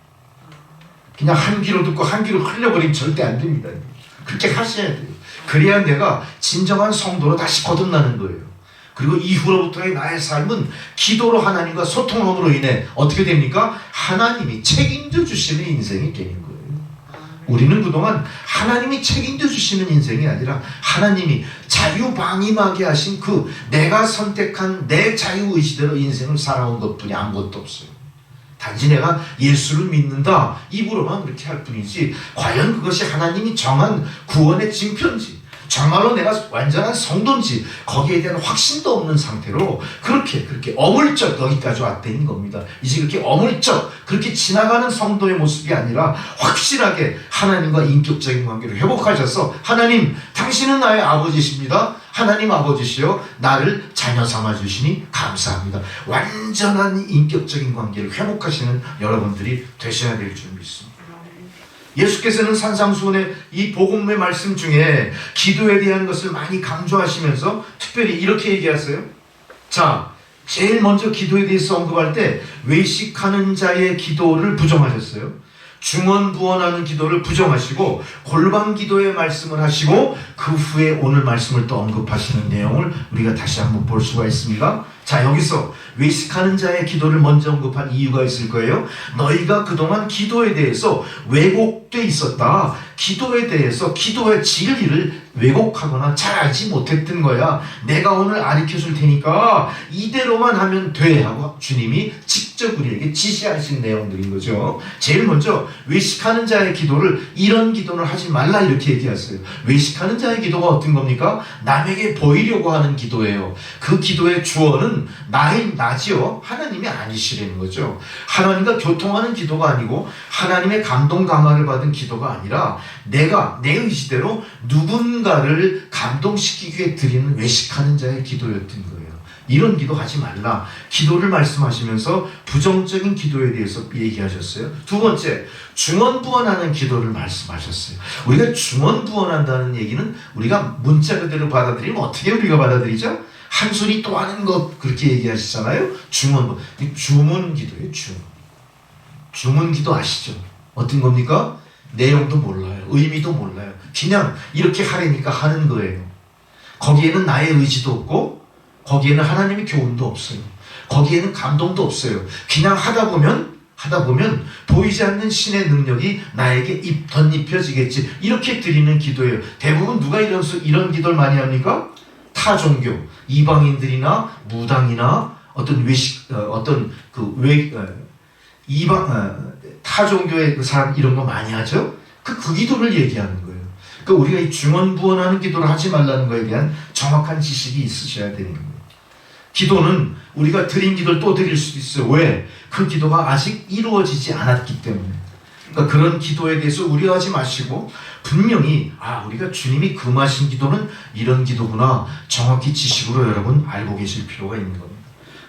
그냥 한 귀로 듣고 한 귀로 흘려버리면 절대 안 됩니다. 그렇게 하셔야 돼요. 그래야 내가 진정한 성도로 다시 거듭나는 거예요. 그리고 이후로부터의 나의 삶은 기도로 하나님과 소통함으로 인해 어떻게 됩니까? 하나님이 책임져 주시는 인생이 되는 거예요. 우리는 그동안 하나님이 책임져 주시는 인생이 아니라 하나님이 자유방임하게 하신 그 내가 선택한 내 자유의지대로 인생을 살아온 것뿐이 아무것도 없어요. 단지 내가 예수를 믿는다 입으로만 그렇게 할 뿐이지, 과연 그것이 하나님이 정한 구원의 징표인지, 정말로 내가 완전한 성도인지 거기에 대한 확신도 없는 상태로 그렇게 어물쩍 여기까지 왔다는 겁니다. 이제 그렇게 어물쩍 그렇게 지나가는 성도의 모습이 아니라 확실하게 하나님과 인격적인 관계를 회복하셔서, 하나님 당신은 나의 아버지십니다. 하나님 아버지시여 나를 자녀 삼아주시니 감사합니다. 완전한 인격적인 관계를 회복하시는 여러분들이 되셔야 될 줄 믿습니다. 예수께서는 산상수훈의 이 복음의 말씀 중에 기도에 대한 것을 많이 강조하시면서 특별히 이렇게 얘기하세요. 자, 제일 먼저 기도에 대해서 언급할 때 외식하는 자의 기도를 부정하셨어요. 중언부언하는 기도를 부정하시고 골방기도의 말씀을 하시고, 그 후에 오늘 말씀을 또 언급하시는 내용을 우리가 다시 한번 볼 수가 있습니다. 자, 여기서 외식하는 자의 기도를 먼저 언급한 이유가 있을 거예요. 너희가 그동안 기도에 대해서 왜곡된 왜곡돼 있었다. 기도에 대해서 기도의 진리를 왜곡하거나 잘 알지 못했던 거야. 내가 오늘 가르쳐 줄 테니까 이대로만 하면 돼 하고 주님이 직접 우리에게 지시하신 내용들인 거죠. 제일 먼저 외식하는 자의 기도를 이런 기도를 하지 말라 이렇게 얘기했어요. 외식하는 자의 기도가 어떤 겁니까? 남에게 보이려고 하는 기도예요. 그 기도의 주어는 나지요. 하나님이 아니시라는 거죠. 하나님과 교통하는 기도가 아니고 하나님의 감동 감화를 받은 기도가 아니라 내가 내 의지대로 누군가를 감동시키기 위해 드리는 외식하는 자의 기도였던 거예요. 이런 기도 하지 말라. 기도를 말씀하시면서 부정적인 기도에 대해서 얘기하셨어요. 두 번째, 중언부언하는 기도를 말씀하셨어요. 우리가 중언부언한다는 얘기는 우리가 문자 그대로 받아들이면 어떻게 우리가 받아들이죠? 한 소리 또 하는 것 그렇게 얘기하시잖아요. 주문 기도예요. 주문 기도 아시죠? 어떤 겁니까? 내용도 몰라요. 의미도 몰라요. 그냥 이렇게 하려니까 하는 거예요. 거기에는 나의 의지도 없고 거기에는 하나님의 교훈도 없어요. 거기에는 감동도 없어요. 그냥 하다 보면 보이지 않는 신의 능력이 나에게 덧입혀지겠지. 이렇게 드리는 기도예요. 대부분 누가 이런 기도를 많이 합니까? 타 종교, 이방인들이나 무당이나 어떤 타 종교의 그 사람 이런 거 많이 하죠. 그 기도를 얘기하는 거예요. 그러니까 우리가 이 중언부언하는 기도를 하지 말라는 거에 대한 정확한 지식이 있으셔야 되는 거예요. 기도는 우리가 드린 기도를 또 드릴 수도 있어요. 왜? 그 기도가 아직 이루어지지 않았기 때문에. 그러니까 그런 기도에 대해서 우려하지 마시고 분명히 우리가 주님이 금하신 기도는 이런 기도구나 정확히 지식으로 여러분 알고 계실 필요가 있는 겁니다.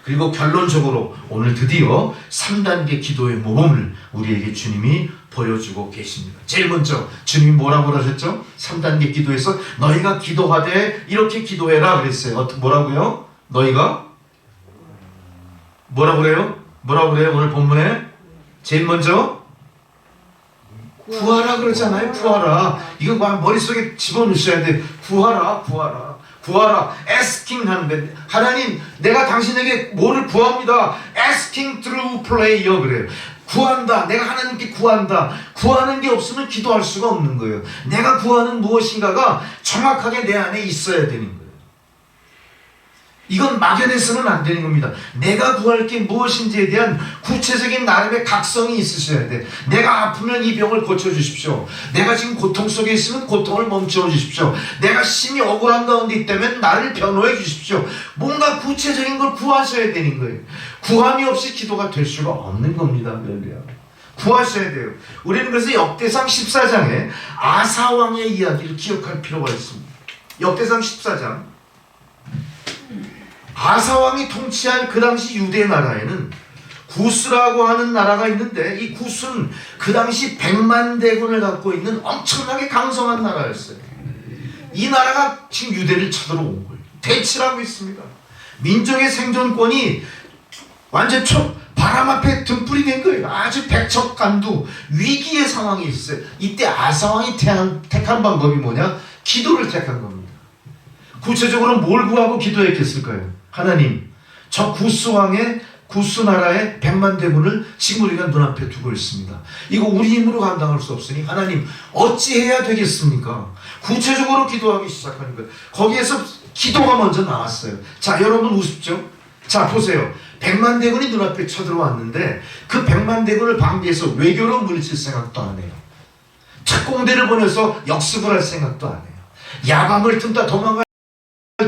그리고 결론적으로 오늘 드디어 3단계 기도의 모범을 우리에게 주님이 보여주고 계십니다. 제일 먼저 주님이 뭐라고 하셨죠? 3단계 기도에서 너희가 기도하되 이렇게 기도해라 그랬어요. 뭐라고요? 너희가 뭐라고 그래요? 오늘 본문에 제일 먼저 구하라 그러잖아요. 구하라. 이거 머릿속에 집어넣으셔야 돼. 구하라. asking 하는데 하나님 내가 당신에게 뭐를 구합니다. asking through prayer 그래요. 구한다. 내가 하나님께 구한다. 구하는 게 없으면 기도할 수가 없는 거예요. 내가 구하는 무엇인가가 정확하게 내 안에 있어야 되는 거예요. 이건 막연해서는 안 되는 겁니다. 내가 구할 게 무엇인지에 대한 구체적인 나름의 각성이 있으셔야 돼. 내가 아프면 이 병을 고쳐주십시오. 내가 지금 고통 속에 있으면 고통을 멈춰 주십시오. 내가 심히 억울한 가운데 있다면 나를 변호해 주십시오. 뭔가 구체적인 걸 구하셔야 되는 거예요. 구함이 없이 기도가 될 수가 없는 겁니다. 구하셔야 돼요. 우리는 그래서 역대상 14장에 아사왕의 이야기를 기억할 필요가 있습니다. 역대상 14장 아사왕이 통치한 그 당시 유대 나라에는 구스라고 하는 나라가 있는데 이 구스는 그 당시 100만 대군을 갖고 있는 엄청나게 강성한 나라였어요. 이 나라가 지금 유대를 쳐들어온 거예요. 대치를 하고 있습니다. 민족의 생존권이 완전 바람 앞에 등불이 된 거예요. 아주 백척간두 위기의 상황이 있어요. 이때 아사왕이 택한 방법이 뭐냐? 기도를 택한 겁니다. 구체적으로 뭘 구하고 기도했겠을까요? 하나님, 저 구스 나라의 100만 대군을 지금 우리가 눈앞에 두고 있습니다. 이거 우리 힘으로 감당할 수 없으니 하나님 어찌해야 되겠습니까? 구체적으로 기도하기 시작하는 거예요. 거기에서 기도가 먼저 나왔어요. 자, 여러분 우습죠? 자, 보세요. 100만 대군이 눈앞에 쳐들어왔는데 그 100만 대군을 방비해서 외교로 물리칠 생각도 안 해요. 특공대를 보내서 역습을 할 생각도 안 해요. 야밤을 틈타 도망갈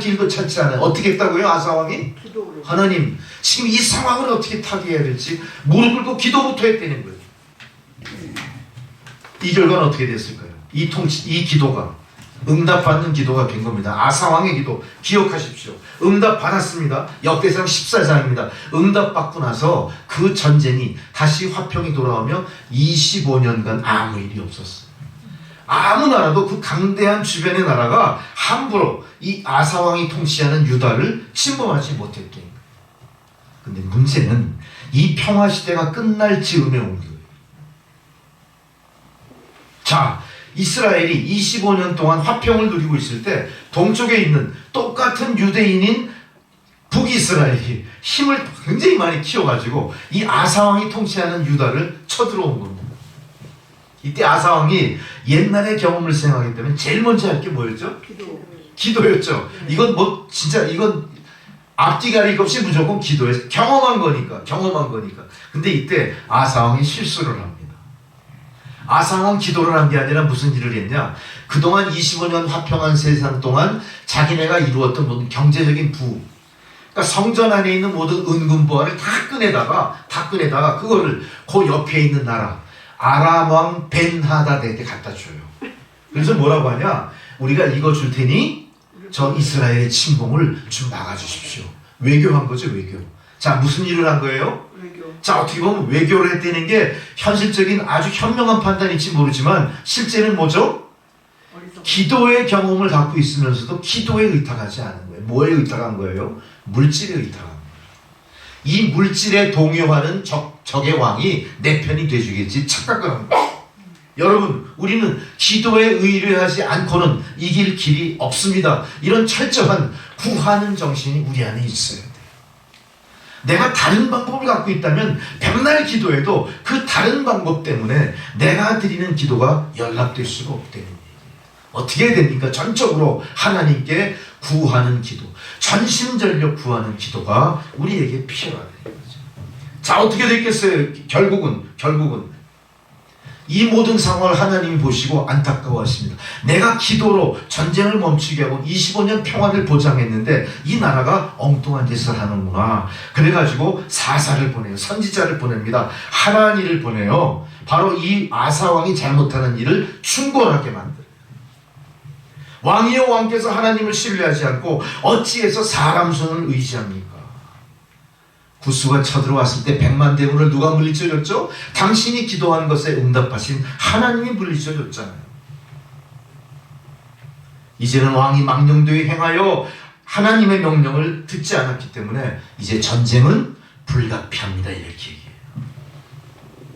길도 찾지 않아요. 어떻게 했다고요? 아사왕이? 하나님 지금 이 상황을 어떻게 타개해야 될지 무릎 꿇고 기도부터 했다는 거예요. 이 결과는 어떻게 됐을까요? 이 기도가 응답받는 기도가 된 겁니다. 아사왕의 기도 기억하십시오. 응답 받았습니다. 역대상 14장입니다. 응답 받고 나서 그 전쟁이 다시 화평이 돌아오며 25년간 아무 일이 없었어요. 아무 나라도 그 강대한 주변의 나라가 함부로 이 아사왕이 통치하는 유다를 침범하지 못했던 거예요. 근데 문제는 이 평화 시대가 끝날 즈음에 온 거예요. 자, 이스라엘이 25년 동안 화평을 누리고 있을 때 동쪽에 있는 똑같은 유대인인 북이스라엘이 힘을 굉장히 많이 키워가지고 이 아사왕이 통치하는 유다를 쳐들어온 겁니다. 이때 아사왕이 옛날의 경험을 생각하기 때문에 제일 먼저 할 게 뭐였죠? 기도였죠. 이건 뭐 진짜 이건 앞뒤 가릴 것 없이 무조건 기도해서 경험한 거니까. 근데 이때 아사왕이 실수를 합니다. 아사왕은 기도를 한 게 아니라 무슨 일을 했냐? 그동안 25년 화평한 세상 동안 자기네가 이루었던 모든 경제적인 부흥, 그러니까 성전 안에 있는 모든 은금보화를 다 꺼내다가 그거를 그 옆에 있는 나라 아람 왕 벤하닷에게 갖다 줘요. 그래서 뭐라고 하냐? 우리가 이거 줄 테니 저 이스라엘의 침공을 좀 막아주십시오. 외교한 거죠, 외교. 자, 무슨 일을 한 거예요? 자, 어떻게 보면 외교를 했다는 게 현실적인 아주 현명한 판단일지 모르지만 실제는 뭐죠? 기도의 경험을 갖고 있으면서도 기도에 의탁하지 않은 거예요. 뭐에 의탁한 거예요? 물질에 의탁한 거예요. 이 물질에 동요하는 적의 왕이 내 편이 돼주겠지 착각을 한 거예요. 여러분, 우리는 기도에 의뢰하지 않고는 이길 길이 없습니다. 이런 철저한 구하는 정신이 우리 안에 있어야 돼요. 내가 다른 방법을 갖고 있다면 백날 기도해도 그 다른 방법 때문에 내가 드리는 기도가 연락될 수가 없다는 얘기예요. 어떻게 해야 됩니까? 전적으로 하나님께 구하는 기도, 전심전력 구하는 기도가 우리에게 필요하다는 거죠. 자, 어떻게 됐겠어요? 결국은 이 모든 상황을 하나님이 보시고 안타까워하십니다. 내가 기도로 전쟁을 멈추게 하고 25년 평화를 보장했는데 이 나라가 엉뚱한 짓을 하는구나. 그래가지고 사사를 보내요. 선지자를 보냅니다. 하나니를 보내요. 바로 이 아사왕이 잘못하는 일을 충고하게 만들어요. 왕이여 왕께서 하나님을 신뢰하지 않고 어찌해서 사람 손을 의지합니까? 구스가 쳐들어왔을 때 100만 대군을 누가 물리쳐줬죠? 당신이 기도한 것에 응답하신 하나님이 물리쳐줬잖아요. 이제는 왕이 망령되이 행하여 하나님의 명령을 듣지 않았기 때문에 이제 전쟁은 불가피합니다. 이렇게 얘기해요.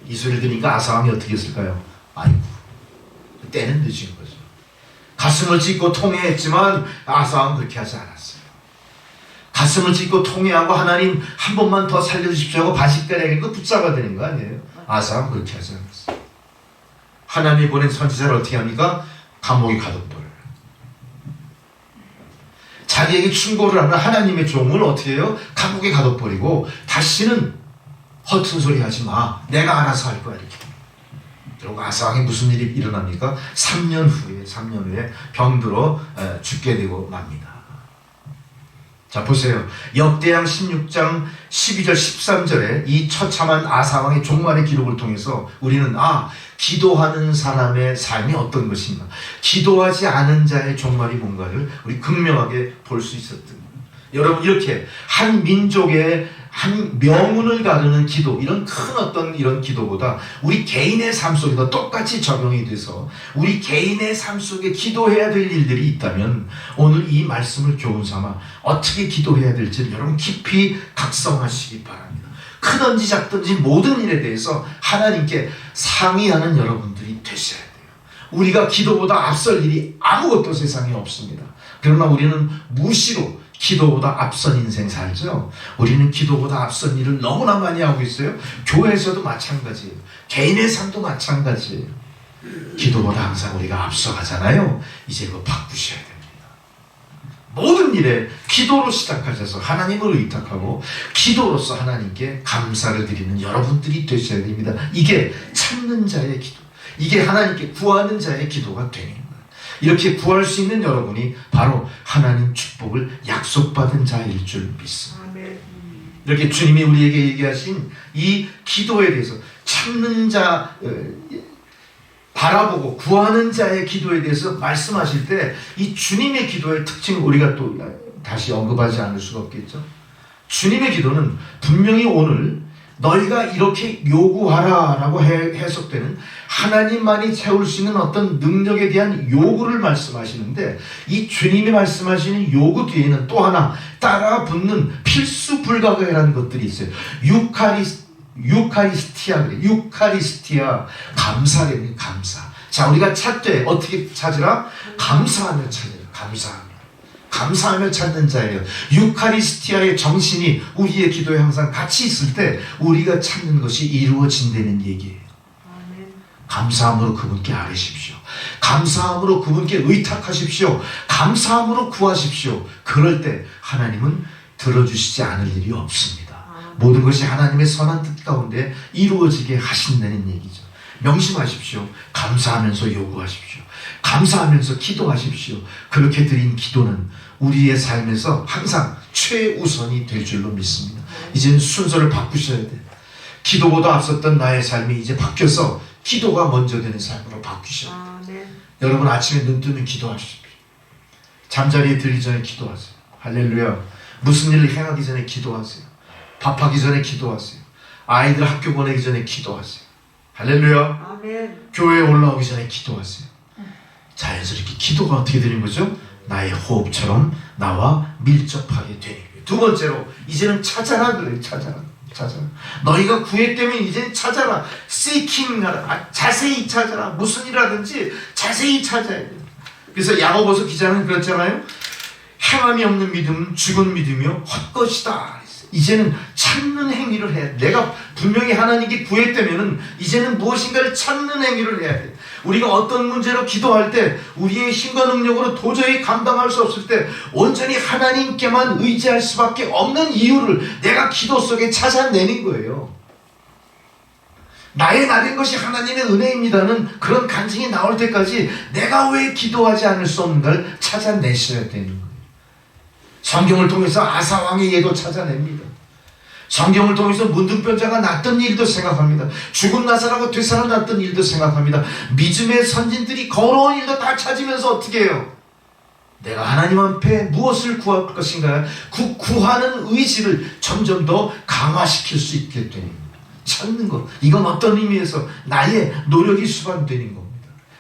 이 소리를 들으니까 아사왕이 어떻게 했을까요? 아이고, 때는 늦은 거죠. 가슴을 찢고 통회했지만 아사왕은 그렇게 하지 않았어요. 가슴을 찢고 통회하고 하나님 한 번만 더 살려주십시오 하고 바짓가랑이 붙잡아야 되는 거 아니에요? 아사왕은 그렇게 하지 않았어요. 하나님이 보낸 선지자를 어떻게 합니까? 감옥에 가둬버려요. 자기에게 충고를 하는 하나님의 종을 어떻게 해요? 감옥에 가둬버리고 다시는 허튼 소리 하지 마. 내가 알아서 할 거야. 이렇게. 그리고 아사왕이 무슨 일이 일어납니까? 3년 후에 병들어 죽게 되고 맙니다. 자, 보세요. 역대양 16장 12절 13절에 이 처참한 아사왕의 종말의 기록을 통해서 우리는 기도하는 사람의 삶이 어떤 것인가, 기도하지 않은 자의 종말이 뭔가를 우리 극명하게 볼 수 있었던 거예요. 여러분, 이렇게 한 민족의 한 명운을 가르는 기도, 이런 큰 어떤 이런 기도보다 우리 개인의 삶 속에도 똑같이 적용이 돼서 우리 개인의 삶 속에 기도해야 될 일들이 있다면 오늘 이 말씀을 교훈 삼아 어떻게 기도해야 될지를 여러분 깊이 각성하시기 바랍니다. 크든지 작든지 모든 일에 대해서 하나님께 상의하는 여러분들이 되셔야 돼요. 우리가 기도보다 앞설 일이 아무것도 세상에 없습니다. 그러나 우리는 무시로 기도보다 앞선 인생 살죠. 우리는 기도보다 앞선 일을 너무나 많이 하고 있어요. 교회에서도 마찬가지예요. 개인의 삶도 마찬가지예요. 기도보다 항상 우리가 앞서가잖아요. 이제 그거 바꾸셔야 됩니다. 모든 일에 기도로 시작하셔서 하나님을 의탁하고 기도로서 하나님께 감사를 드리는 여러분들이 되셔야 됩니다. 이게 찾는 자의 기도, 이게 하나님께 구하는 자의 기도가 되는 거예요. 이렇게 구할 수 있는 여러분이 바로 하나님 축복을 약속받은 자일 줄 믿습니다. 이렇게 주님이 우리에게 얘기하신 이 기도에 대해서 찾는 자, 바라보고 구하는 자의 기도에 대해서 말씀하실 때 이 주님의 기도의 특징을 우리가 또 다시 언급하지 않을 수가 없겠죠. 주님의 기도는 분명히 오늘 너희가 이렇게 요구하라 라고 해석되는 하나님만이 채울 수 있는 어떤 능력에 대한 요구를 말씀하시는데, 이 주님이 말씀하시는 요구 뒤에는 또 하나 따라 붙는 필수 불가결한 것들이 있어요. 유카리스티아 그래. 유카리스티아, 감사래요. 감사. 자, 우리가 찾되 어떻게 찾으라? 감사하며 찾으라. 감사하며 찾는 자예요. 유카리스티아의 정신이 우리의 기도에 항상 같이 있을 때 우리가 찾는 것이 이루어진다는 얘기예요. 감사함으로 그분께 아뢰십시오. 감사함으로 그분께 의탁하십시오. 감사함으로 구하십시오. 그럴 때 하나님은 들어주시지 않을 일이 없습니다. 모든 것이 하나님의 선한 뜻 가운데 이루어지게 하신다는 얘기죠. 명심하십시오. 감사하면서 요구하십시오. 감사하면서 기도하십시오. 그렇게 드린 기도는 우리의 삶에서 항상 최우선이 될 줄로 믿습니다. 이제는 순서를 바꾸셔야 돼요. 기도보다 앞섰던 나의 삶이 이제 바뀌어서 기도가 먼저 되는 삶으로 바뀌셔야 돼요. 여러분 아침에 눈 뜨면 기도하십시오. 잠자리에 들기 전에 기도하세요. 할렐루야. 무슨 일을 행하기 전에 기도하세요. 밥하기 전에 기도하세요. 아이들 학교 보내기 전에 기도하세요. 할렐루야. 아멘. 교회에 올라오기 전에 기도하세요. 자연스럽게 기도가 어떻게 되는 거죠? 나의 호흡처럼 나와 밀접하게 되는 거예요. 두 번째로 이제는 찾아라 그래요. 찾아라. 너희가 구했다면 이제는 찾아라. seeking 하라. 자세히 찾아라. 무슨 일하든지 자세히 찾아야 돼요. 그래서 야고보서 기자는 그랬잖아요. 행함이 없는 믿음은 죽은 믿음이요 헛것이다. 이제는 찾는 행위를 해야 돼. 내가 분명히 하나님께 구했다면 이제는 무엇인가를 찾는 행위를 해야 돼. 우리가 어떤 문제로 기도할 때 우리의 힘과 능력으로 도저히 감당할 수 없을 때 온전히 하나님께만 의지할 수밖에 없는 이유를 내가 기도 속에 찾아내는 거예요. 나의 나된 것이 하나님의 은혜입니다는 그런 간증이 나올 때까지 내가 왜 기도하지 않을 수 없는가를 찾아내셔야 되는 거예요. 성경을 통해서 아사왕의 예도 찾아냅니다. 성경을 통해서 문둥병자가 낫던 일도 생각합니다. 죽은 나사로가 되살아났던 일도 생각합니다. 믿음의 선진들이 걸어온 일도 다 찾으면서 어떻게 해요? 내가 하나님 앞에 무엇을 구할 것인가? 그 구하는 의지를 점점 더 강화시킬 수 있게 되는 거예요. 찾는 것. 이건 어떤 의미에서 나의 노력이 수반되는 겁니다.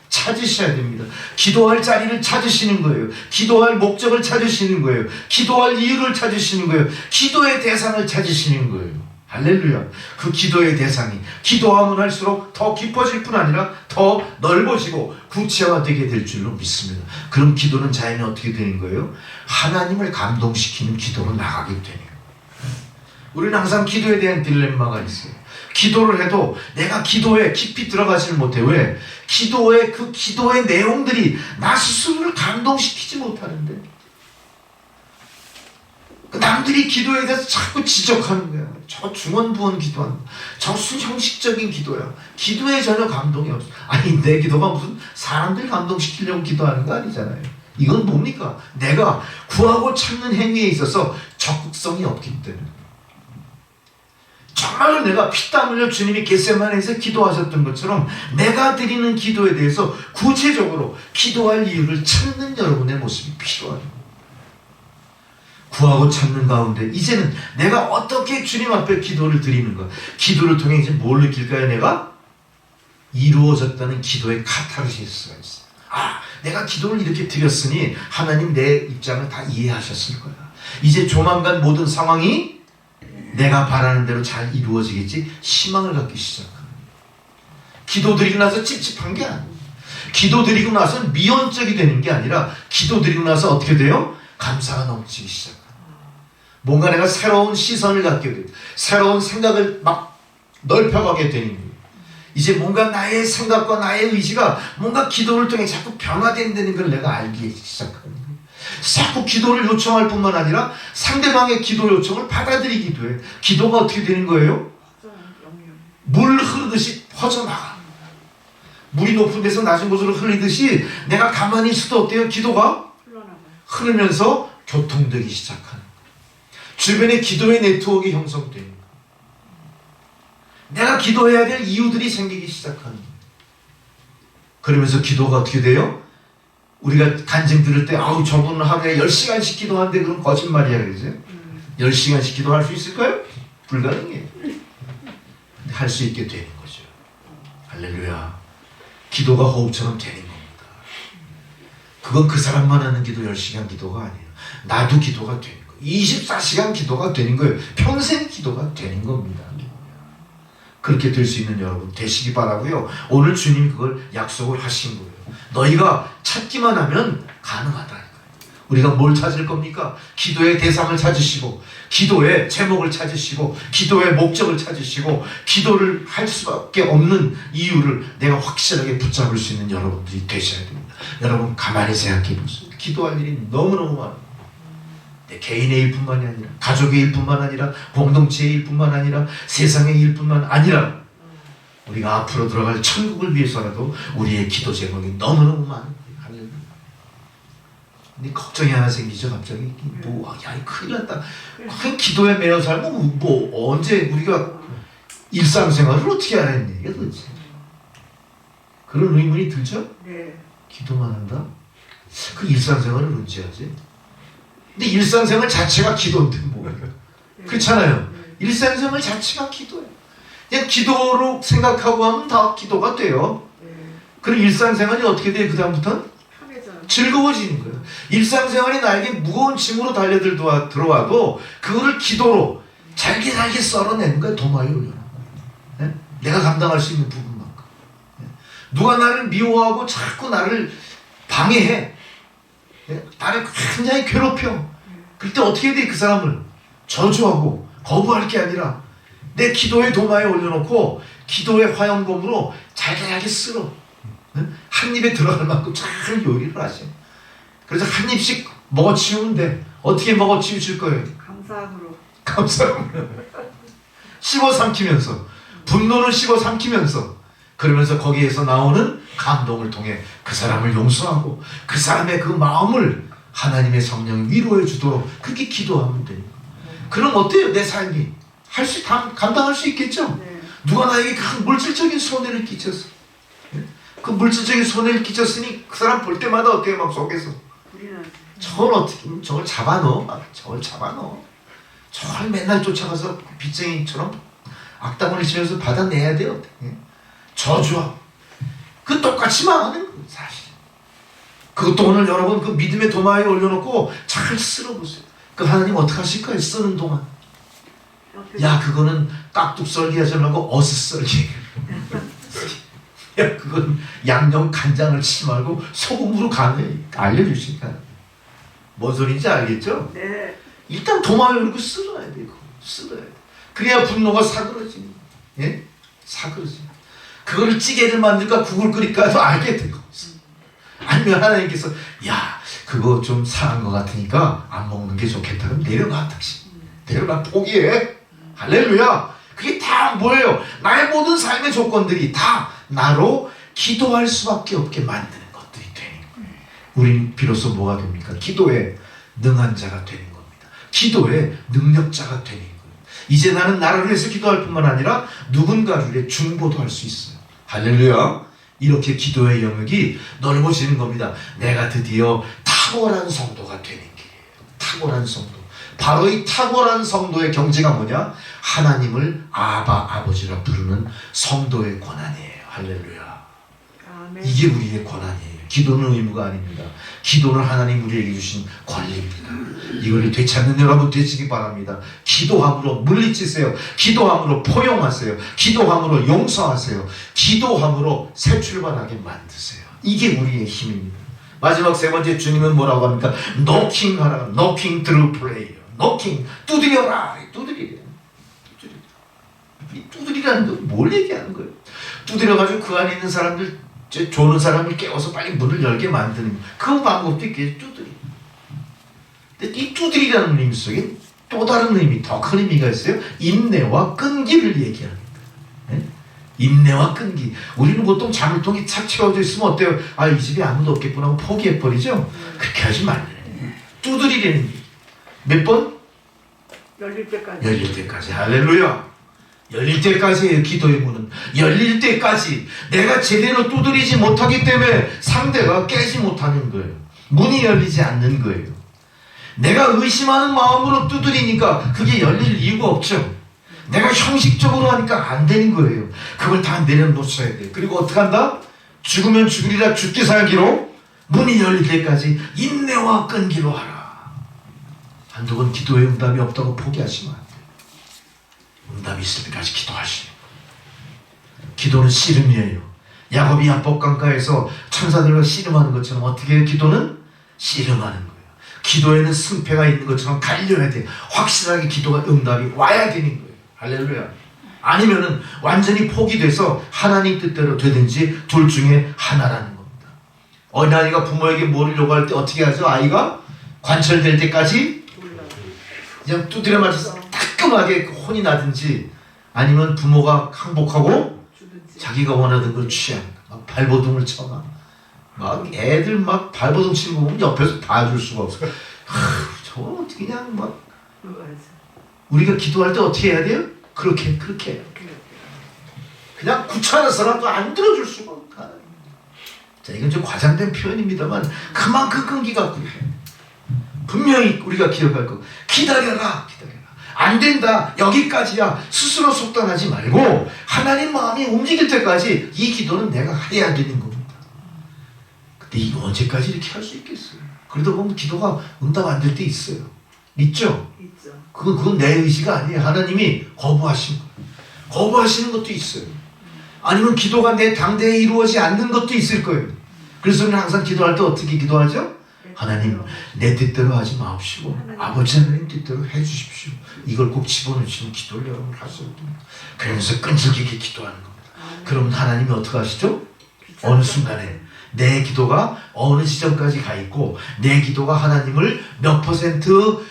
찾으셔야 됩니다. 기도할 자리를 찾으시는 거예요. 기도할 목적을 찾으시는 거예요. 기도할 이유를 찾으시는 거예요. 기도의 대상을 찾으시는 거예요. 할렐루야. 그 기도의 대상이 기도하면 할수록 더 깊어질 뿐 아니라 더 넓어지고 구체화되게 될 줄로 믿습니다. 그럼 기도는 자연히 어떻게 되는 거예요? 하나님을 감동시키는 기도로 나가게 되는 거예요. 우리는 항상 기도에 대한 딜레마가 있어요. 기도를 해도 내가 기도에 깊이 들어가지를 못해. 왜? 기도의 내용들이 나 스스로를 감동시키지 못하는데 남들이 기도에 대해서 자꾸 지적하는 거야. 저 중언부언 기도한다. 저 형식적인 기도야. 기도에 전혀 감동이 없어. 아니 내 기도가 무슨 사람들 감동시키려고 기도하는 거 아니잖아요. 이건 뭡니까? 내가 구하고 찾는 행위에 있어서 적극성이 없기 때문에. 정말로 내가 피땀 흘려 주님이 겟세마네에서 기도하셨던 것처럼 내가 드리는 기도에 대해서 구체적으로 기도할 이유를 찾는 여러분의 모습이 필요해요. 구하고 찾는 가운데 이제는 내가 어떻게 주님 앞에 기도를 드리는가? 기도를 통해 이제 뭘 느낄까요? 내가 이루어졌다는 기도의 카타르시스가 있어요. 아, 내가 기도를 이렇게 드렸으니 하나님 내 입장을 다 이해하셨을 거야. 이제 조만간 모든 상황이 내가 바라는 대로 잘 이루어지겠지 희망을 갖기 시작합니다. 기도 드리고 나서 찝찝한 게 아니에요. 기도 드리고 나서 미온적이 되는 게 아니라 기도 드리고 나서 어떻게 돼요? 감사가 넘치기 시작합니다. 뭔가 내가 새로운 시선을 갖게 돼요. 새로운 생각을 막 넓혀가게 되는 거예요. 이제 뭔가 나의 생각과 나의 의지가 뭔가 기도를 통해 자꾸 변화된다는 걸 내가 알기 시작하는 거예요. 자꾸 기도를 요청할 뿐만 아니라 상대방의 기도 요청을 받아들이기도 해. 기도가 어떻게 되는 거예요? 물 흐르듯이 퍼져나가. 물이 높은 데서 낮은 곳으로 흘리듯이 내가 가만히 있어도 어때요? 기도가 흐르면서 교통되기 시작하는 거예요. 주변에 기도의 네트워크가 형성되는 거예요. 내가 기도해야 될 이유들이 생기기 시작하는 거예요. 그러면서 기도가 어떻게 돼요? 우리가 간증 들을 때 아우 저분은 하루에 10시간씩 기도하는데 그럼 거짓말이야 그러죠? 10시간씩 기도할 수 있을까요? 불가능해요. 할 수 있게 되는 거죠. 할렐루야. 기도가 호흡처럼 되는 겁니다. 그건 그 사람만 하는 기도 10시간 기도가 아니에요. 나도 기도가 되는 거예요. 24시간 기도가 되는 거예요. 평생 기도가 되는 겁니다. 그렇게 될 수 있는 여러분 되시기 바라고요. 오늘 주님 그걸 약속을 하신 거예요. 너희가 찾기만 하면 가능하다니까요. 우리가 뭘 찾을 겁니까? 기도의 대상을 찾으시고, 기도의 제목을 찾으시고, 기도의 목적을 찾으시고, 기도를 할 수밖에 없는 이유를 내가 확실하게 붙잡을 수 있는 여러분들이 되셔야 됩니다. 여러분 가만히 생각해 보세요. 기도할 일이 너무너무 많아요. 내 개인의 일뿐만이 아니라, 가족의 일뿐만 아니라, 공동체의 일뿐만 아니라, 세상의 일뿐만 아니라, 우리가 앞으로 들어갈 천국을 위해서라도 우리의 기도 제목이 너무너무 많은 거예요. 근데 걱정이 하나 생기죠. 갑자기 야 큰일 났다. 그냥 기도에 매여 살면 언제 우리가 일상생활을 어떻게 하겠니? 이게 도대체 그런 의문이 들죠? 네. 기도만 한다? 그 일상생활을 언제 하지? 근데 일상생활 자체가 기도인데 뭐예요? 그렇잖아요. 일상생활 자체가 기도예요. 그냥 기도로 생각하고 하면 다 기도가 돼요. 그럼 일상생활이 어떻게 돼요? 그 다음부터는? 즐거워지는 거예요. 일상생활이 나에게 무거운 짐으로 들어와도 그거를 기도로 잘게 썰어내는 거예요. 도마에 올려놓은 거예요. 내가 감당할 수 있는 부분만큼. 누가 나를 미워하고 자꾸 나를 방해해. 나를 굉장히 괴롭혀. 그럴 때 어떻게 돼? 그 사람을 저주하고 거부할 게 아니라 내 기도의 도마에 올려놓고 기도의 화염검으로 잘게 쓸어. 한 입에 들어갈 만큼 잘 요리를 하셔. 그래서 한 입씩 먹어치우면 돼. 어떻게 먹어치우실 거예요? 감사함으로. 씹어 삼키면서, 분노를 씹어 삼키면서, 그러면서 거기에서 나오는 감동을 통해 그 사람을 용서하고 그 사람의 그 마음을 하나님의 성령이 위로해 주도록 그렇게 기도하면 돼요. 그럼 어때요? 내 삶이 감당할 수 있겠죠? 누가 나에게 큰 물질적인 손해를 끼쳤어. 그 물질적인 손해를 끼쳤으니 그 사람 볼 때마다 어때요? 막 속에서 저걸 잡아넣어. 저걸 맨날 쫓아가서 빚쟁이처럼 악담을 치면서 받아내야 돼요. 저주하고 그 똑같이 망하는 거예요. 사실 그것도 오늘 여러분 그 믿음의 도마에 올려놓고 잘 쓸어보세요. 그 하나님 어떻게 하실까요? 쓰는 동안 야 그거는 깍둑 썰기 하지 말고 어슷 썰기. 야 그건 양념 간장을 치지 말고 소금으로 간을 알려주시니까 뭔 소리인지 알겠죠? 네. 일단 도마에 올리고 쓸어야 돼. 쓸어야 돼. 그래야 분노가 사그러집니다. 예? 사그러집니다. 그거를 찌개를 만들까 국을 끓일까도 알게 되고 아니면 하나님께서 야 그거 좀 상한 것 같으니까 안 먹는 게 좋겠다. 그럼 내려놔 당신. 내려놔 포기해. 할렐루야. 그게 다 뭐예요? 나의 모든 삶의 조건들이 다 나로 기도할 수밖에 없게 만드는 것들이 되는 거예요. 우리는 비로소 뭐가 됩니까? 기도에 능한 자가 되는 겁니다. 기도에 능력자가 되는 거예요. 이제 나는 나를 위해서 기도할 뿐만 아니라 누군가를 위해 중보도 할 수 있어요. 할렐루야. 이렇게 기도의 영역이 넓어지는 겁니다. 내가 드디어 탁월한 성도가 되는 길이에요. 탁월한 성도. 바로 이 탁월한 성도의 경지가 뭐냐? 하나님을 아버지라 부르는 성도의 권한이에요. 할렐루야. 아멘. 이게 우리의 권한이에요. 기도는 의무가 아닙니다. 기도는 하나님 우리에게 주신 권리입니다. 이걸 되찾는 여러분 되시기 바랍니다. 기도함으로 물리치세요. 기도함으로 포용하세요. 기도함으로 용서하세요. 기도함으로 새 출발하게 만드세요. 이게 우리의 힘입니다. 마지막 세 번째 주님은 뭐라고 합니까? Knocking 하라. Knocking through prayer. Knocking. 두드려라. 두드리래. 이 두드리라는 건 뭘 얘기하는 거예요? 두드려가지고 그 안에 있는 사람들, 조는 사람을 깨워서 빨리 문을 열게 만드는 그 방법도 있겠죠. 두드리. 근데 이 두드리라는 의미 속에 또 다른 의미, 더 큰 의미가 있어요. 인내와 끈기를 얘기합니다. 네? 인내와 끈기. 우리는 보통 자물통이 착 채워져 있으면 어때요? 아, 이 집에 아무도 없겠구나 하고 포기해버리죠. 그렇게 하지 말래요. 두드리라는 게 몇 번? 열릴 때까지. 열릴 때까지. 할렐루야. 열릴 때까지예요. 기도의 문은 열릴 때까지. 내가 제대로 두드리지 못하기 때문에 상대가 깨지 못하는 거예요. 문이 열리지 않는 거예요. 내가 의심하는 마음으로 두드리니까 그게 열릴 이유가 없죠. 내가 형식적으로 하니까 안 되는 거예요. 그걸 다 내려놓쳐야 돼요. 그리고 어떻게 한다? 죽으면 죽으리라 죽기 살기로 문이 열릴 때까지 인내와 끈기로 하라. 한두 번 기도의 응답이 없다고 포기하시면 안 돼요. 응답이 있을 때까지 기도하시는 거예요. 기도는 씨름이에요. 야곱이 야복강가에서 천사들과 씨름하는 것처럼 어떻게 해요? 기도는 씨름하는 거예요. 기도에는 승패가 있는 것처럼 갈려야 돼. 확실하게 기도가 응답이 와야 되는 거예요. 할렐루야. 아니면은 완전히 포기돼서 하나님 뜻대로 되든지 둘 중에 하나라는 겁니다. 어린아이가 부모에게 뭐를 요구할 때 어떻게 하죠? 아이가 관철될 때까지 그냥 두드려 맞아서 따끔하게 혼이 나든지, 아니면 부모가 항복하고 자기가 원하던 걸 취합니다. 막 발버둥을 쳐가. 막 애들 막 발버둥 치는 거 보면 옆에서 봐줄 수가 없어. 저 어떻게 그냥 막 우리가 기도할 때 어떻게 해야 돼요? 그렇게 해요. 그냥 귀찮아서라도 안 들어줄 수가 없다. 자, 이건 좀 과장된 표현입니다만 그만큼 끈기가 있고요. 분명히 우리가 기억할 거, 기다려라. 안 된다, 여기까지야, 스스로 속단하지 말고 하나님 마음이 움직일 때까지 이 기도는 내가 해야 되는 겁니다. 근데 이거 언제까지 이렇게 할 수 있겠어요? 그러다 보면 기도가 응답 안 될 때 있어요. 있죠? 있죠. 그건 내 의지가 아니에요. 하나님이 거부하신 거예요. 거부하시는 것도 있어요. 아니면 기도가 내 당대에 이루어지지 않는 것도 있을 거예요. 그래서 우리는 항상 기도할 때 어떻게 기도하죠? 하나님, 내 뜻대로 하지 마옵시고 아버지 하나님 뜻대로 해주십시오. 이걸 꼭 집어넣으시는 기도를 여러분 하셔야 됩니다. 그러면서 끈질기게 기도하는 겁니다. 그러면 하나님이 어떻게 하시죠? 어느 순간에 내 기도가 어느 지점까지 가 있고 내 기도가 하나님을 몇 %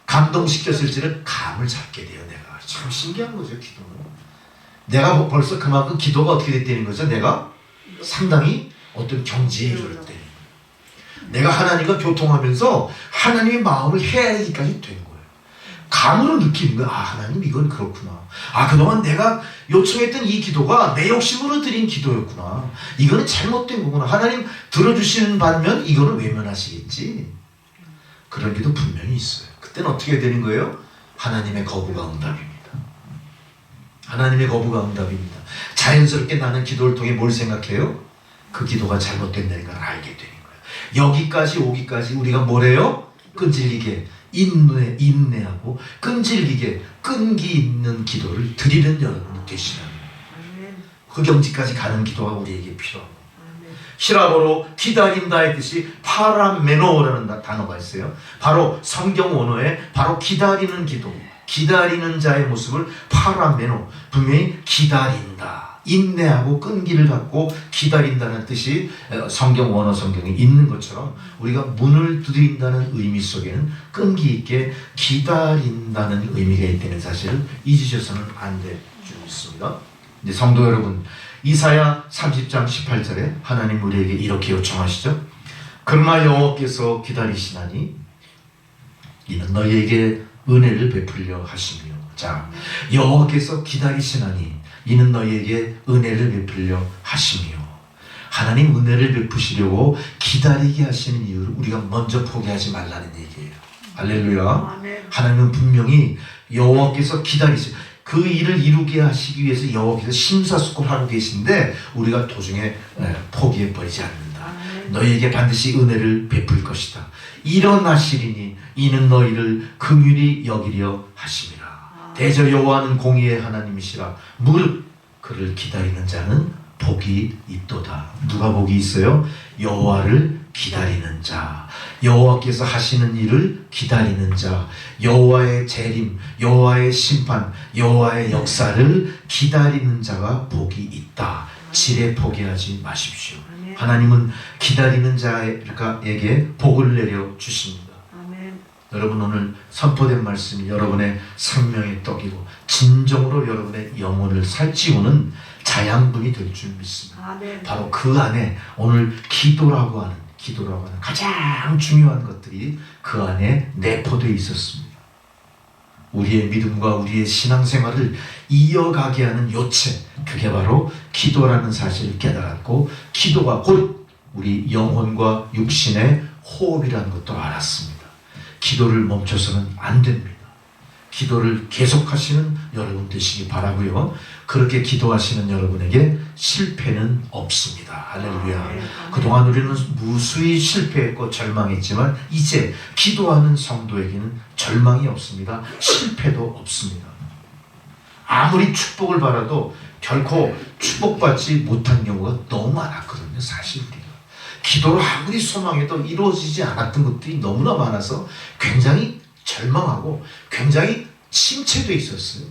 감동시켰을지를 감을 잡게 돼요. 내가 참 신기한 거죠. 기도는 내가 벌써 그만큼 기도가 어떻게 됐다는 거죠. 내가 상당히 어떤 경지에 이르렀대. 내가 하나님과 교통하면서 하나님의 마음을 헤아리기까지 된 거예요. 감으로 느끼는 거야. 아, 하나님 이건 그렇구나. 아, 그동안 내가 요청했던 이 기도가 내 욕심으로 드린 기도였구나. 이거는 잘못된 거구나. 하나님 들어주시는 반면 이거는 외면하시겠지. 그런 기도 분명히 있어요. 그때는 어떻게 되는 거예요? 하나님의 거부가 응답입니다. 하나님의 거부가 응답입니다. 자연스럽게 나는 기도를 통해 뭘 생각해요? 그 기도가 잘못된다는 걸 알게 되는 거예요. 여기까지 오기까지 우리가 뭐래요? 끈질기게 인내하고 끈질기게 끈기 있는 기도를 드리는 여러분 되시라는 거예요. 그 경지까지 가는 기도가 우리에게 필요합니다. 히라보로 기다린다의 뜻이 파라메노라는 단어가 있어요. 바로 성경 원어에 바로 기다리는 기도, 기다리는 자의 모습을 파라메노, 분명히 기다린다, 인내하고 끈기를 갖고 기다린다는 뜻이 성경 원어 성경에 있는 것처럼 우리가 문을 두드린다는 의미 속에는 끈기 있게 기다린다는 의미가 있다는 사실을 잊으셔서는 안 될 줄 믿습니다. 근데 성도 여러분, 이사야 30장 18절에 하나님 우리에게 이렇게 요청하시죠. 그러나 여호와께서 기다리시나니 이는 너희에게 은혜를 베풀려 하시며. 자, 여호와께서 기다리시나니 이는 너희에게 은혜를 베풀려 하시며. 하나님 은혜를 베푸시려고 기다리게 하시는 이유를 우리가 먼저 포기하지 말라는 얘기예요. 할렐루야. 하나님은 분명히 여호와께서 기다리시, 그 일을 이루게 하시기 위해서 여호와께서 심사숙고하고 계신데 우리가 도중에 포기해버리지 않는다. 너희에게 반드시 은혜를 베풀 것이다. 일어나시리니 이는 너희를 긍휼히 여기려 하심이라. 대저 여호와는 공의의 하나님이시라. 무릇 그를 기다리는 자는 복이 있도다. 누가 복이 있어요? 여호와를 기다리는 자, 여호와께서 하시는 일을 기다리는 자, 여호와의 재림, 여호와의 심판, 여호와의 역사를 기다리는 자가 복이 있다. 지레 포기하지 마십시오. 하나님은 기다리는 자에게 복을 내려 주십니다. 여러분, 오늘 선포된 말씀이 여러분의 생명의 떡이고 진정으로 여러분의 영혼을 살찌우는 자양분이 될 줄 믿습니다. 바로 그 안에 오늘 기도라고 하는 가장 중요한 것들이 그 안에 내포되어 있었습니다. 우리의 믿음과 우리의 신앙생활을 이어가게 하는 요체, 그게 바로 기도라는 사실을 깨달았고 기도가 곧 우리 영혼과 육신의 호흡이라는 것도 알았습니다. 기도를 멈춰서는 안 됩니다. 기도를 계속하시는 여러분 되시기 바라고요. 그렇게 기도하시는 여러분에게 실패는 없습니다. 할렐루야. 그동안 우리는 무수히 실패했고 절망했지만 이제 기도하는 성도에게는 절망이 없습니다. 실패도 없습니다. 아무리 축복을 받아도 결코 축복받지 못한 경우가 너무 많았거든요. 사실 우리가 기도로 아무리 소망해도 이루어지지 않았던 것들이 너무나 많아서 굉장히 절망하고 굉장히 침체되어 있었어요.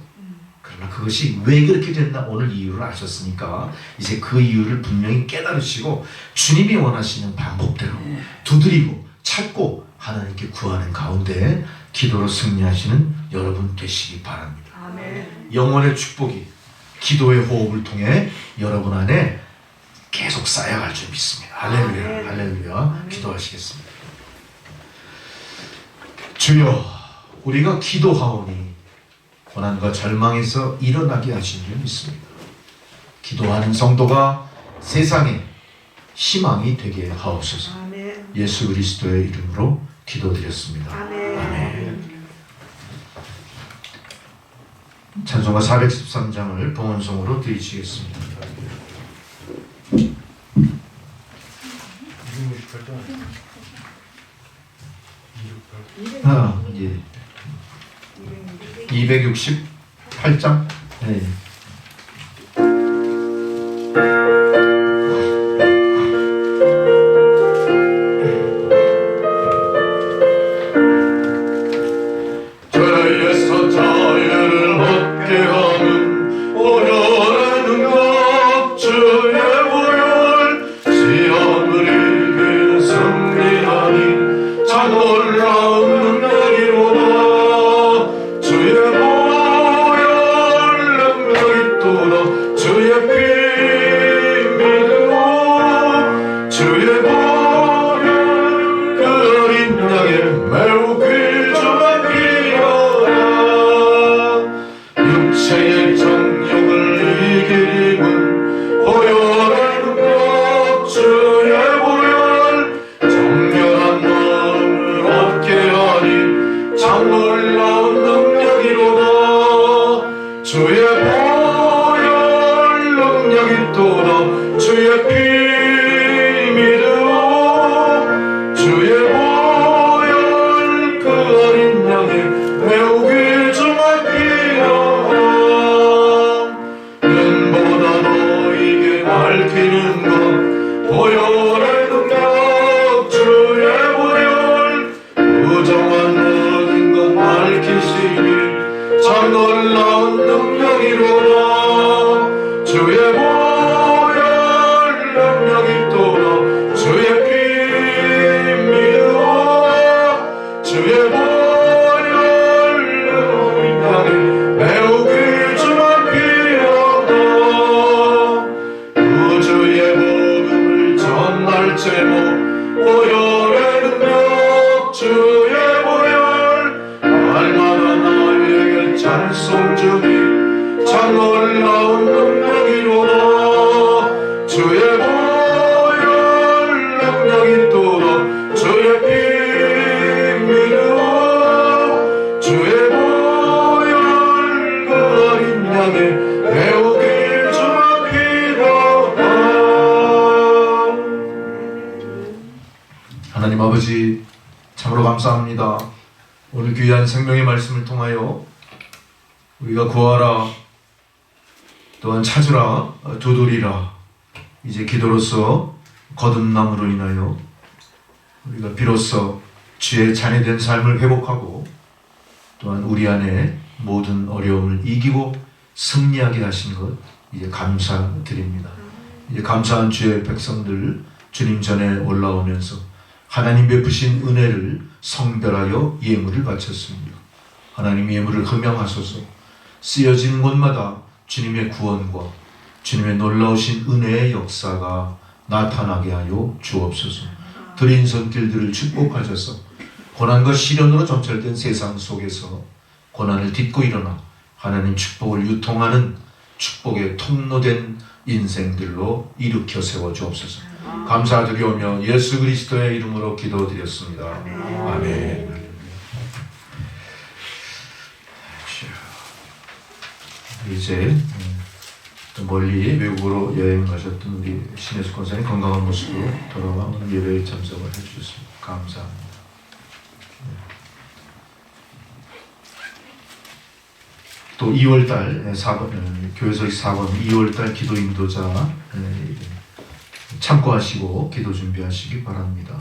그러나 그것이 왜 그렇게 됐나 오늘 이유를 아셨으니까 이제 그 이유를 분명히 깨달으시고 주님이 원하시는 방법대로 두드리고 찾고 하나님께 구하는 가운데 기도로 승리하시는 여러분 되시기 바랍니다. 아멘. 영원의 축복이 기도의 호흡을 통해 여러분 안에 계속 쌓여갈 줄 믿습니다. 할렐루야, 할렐루야. 기도하시겠습니다. 주여, 우리가 기도하오니 고난과 절망에서 일어나게 하신 줄 믿습니다. 기도하는 성도가 세상에 희망이 되게 하옵소서. 아멘. 예수 그리스도의 이름으로 기도드렸습니다. 아멘. 아멘. 찬송가 413장을 봉헌송으로 드리시겠습니다. 268장. 네. 죄에서 자유를 얻게 하는 오열의 능력 주의 보혈 시험을 이기는 승리하니 참 놀라운 능력이로다 주의 보혈 능력이 또다 주의 피 믿으오 주의 보혈 그 어린 양의 매우 귀중한 육체의 정욕을 이기는 보혈의 능력 주의 보혈 정결한 마음을 얻게 하니 참 놀라운 능력이로다 주의 보혈 능력이 또다 주의 피 믿으오 주의 보혈 그 어린 양의 매우 귀중한 눈보다 너에게 밝히는 것 보혈의 능력 주의 보혈 부정한 모든 것 밝히시니 참 놀라운 능력이로다 주의 보혈 능력이 또다 주의 피 믿으오 주의 보혈 능력이 매우 귀중한 우주의 복음을 전할 제목 보혈의 능력 주의 보혈 날마다 나에게 찬송 주니 참 놀라운 능력이로다 주의 보혈 능력이 또다 주의 피 믿으오 주의 보혈 그 어린 양의 매우 하나님 아버지 참으로 감사합니다. 오늘 귀한 생명의 말씀을 통하여 우리가 구하라 또한 찾으라 두드리라 이제 기도로서 거듭남으로 인하여 우리가 비로소 주의 자녀된 삶을 회복하고 또한 우리 안에 모든 어려움을 이기고 승리하게 하신 것 이제 감사드립니다. 이제 감사한 주의 백성들 주님 전에 올라오면서 하나님 베푸신 은혜를 성별하여 예물을 바쳤습니다. 하나님 예물을 흠양하소서. 쓰여지는 곳마다 주님의 구원과 주님의 놀라우신 은혜의 역사가 나타나게 하여 주옵소서. 드린 손길들을 축복하셔서 고난과 시련으로 점철된 세상 속에서 고난을 딛고 일어나 하나님 축복을 유통하는 축복의 통로된 인생들로 일으켜 세워 주옵소서. 감사드리오며 예수 그리스도의 이름으로 기도드렸습니다. 아멘. 이제 또 멀리 외국으로 여행 가셨던 우리 신혜숙 권사님 건강한 모습으로 돌아와 오늘 예배에 참석을 해주셨습니다. 감사합니다. 또 2월달 4번 교회소식 4번 2월달 기도 인도자 참고하시고 기도 준비하시기 바랍니다.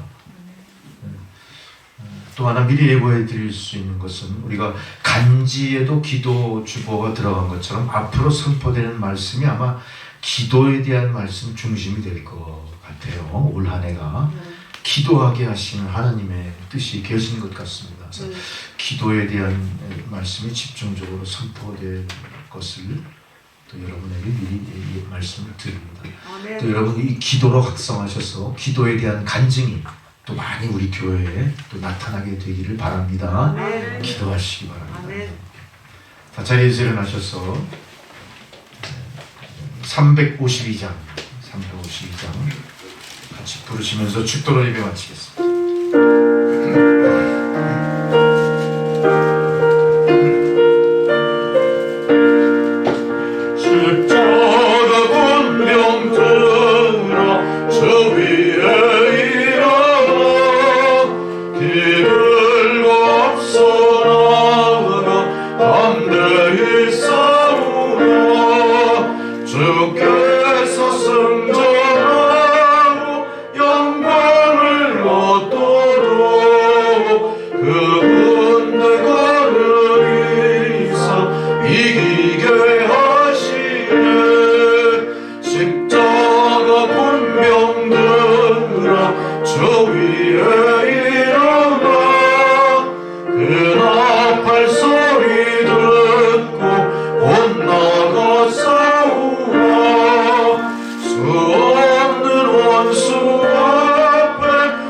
또 하나 미리 예고해 드릴 수 있는 것은 우리가 간지에도 기도 주보가 들어간 것처럼 앞으로 선포되는 말씀이 아마 기도에 대한 말씀 중심이 될 것 같아요. 올 한 해가 기도하게 하시는 하나님의 뜻이 계신 것 같습니다. 그래서 기도에 대한 말씀이 집중적으로 선포될 것을 또 여러분에게 미리 이 말씀을 드립니다. 또 여러분이 이 기도로 확성하셔서 기도에 대한 간증이 또 많이 우리 교회에 또 나타나게 되기를 바랍니다. 기도하시기 바랍니다. 다 자리에서 일어나셔서 352장 같이 부르시면서 축도로 예배 마치겠습니다. 십자가 권명 들어 저 위에 일어나 길을 앞서 나아가 담대히 싸우라 주께서 승전하고 영광을 얻도록 그분들 걸으리사 이기게 하시네 십자가 권병들아 저 위에 일어나 그 나팔 소리 듣고 곧 나가 싸우라 수 없는 원수 앞에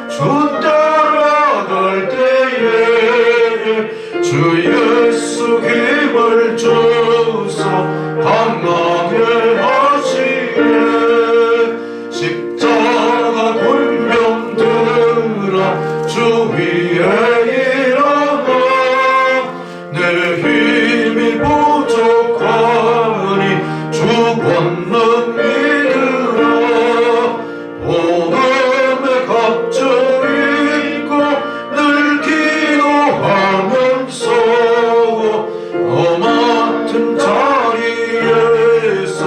주 따라갈 때에 주 예수 힘을 주사 강하게 하시네 십자가 권병들아 주 위에 일어나 내 힘이 부족하니 주 권능 믿으라 복음의 갑증 있고 늘 기도하면서 너 맡은 자리에서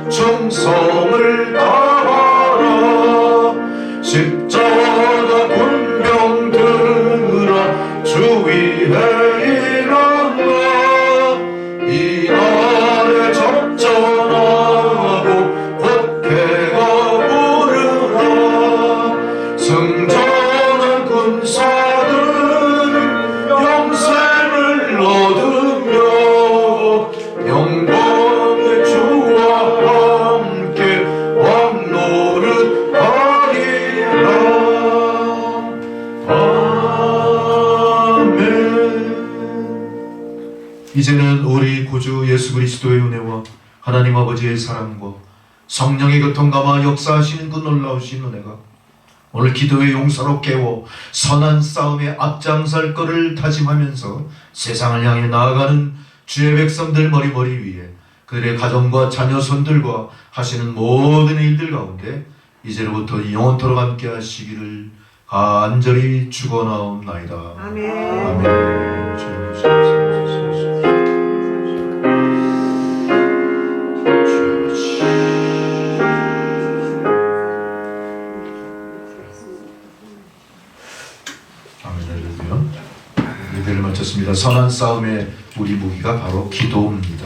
충성을 다하라 십자가 권병들아 주 위에 일어나 이 날에 적전하고 법회가 부르라 승전한 군사들은 영생을 얻으며 영광의 주와 함께 왕노릇하리라 아멘. 이제는 우리 구주 예수 그리스도의 은혜와 하나님 아버지의 사랑과 성령의 교통감화 역사하시는 그 놀라우신 은혜가 오늘 기도의 용사로 깨워 선한 싸움에 앞장설 것을 다짐하면서 세상을 향해 나아가는 주의 백성들 머리머리 위에 그들의 가정과 자녀 손들과 하시는 모든 일들 가운데 이제로부터 영원토록 함께 하시기를 간절히 축원하옵나이다. 아멘. 아멘. 주님 주옵소서. 아멘. 할렐루야. 예배를 마쳤습니다. 선한 싸움의 우리 무기가 바로 기도입니다.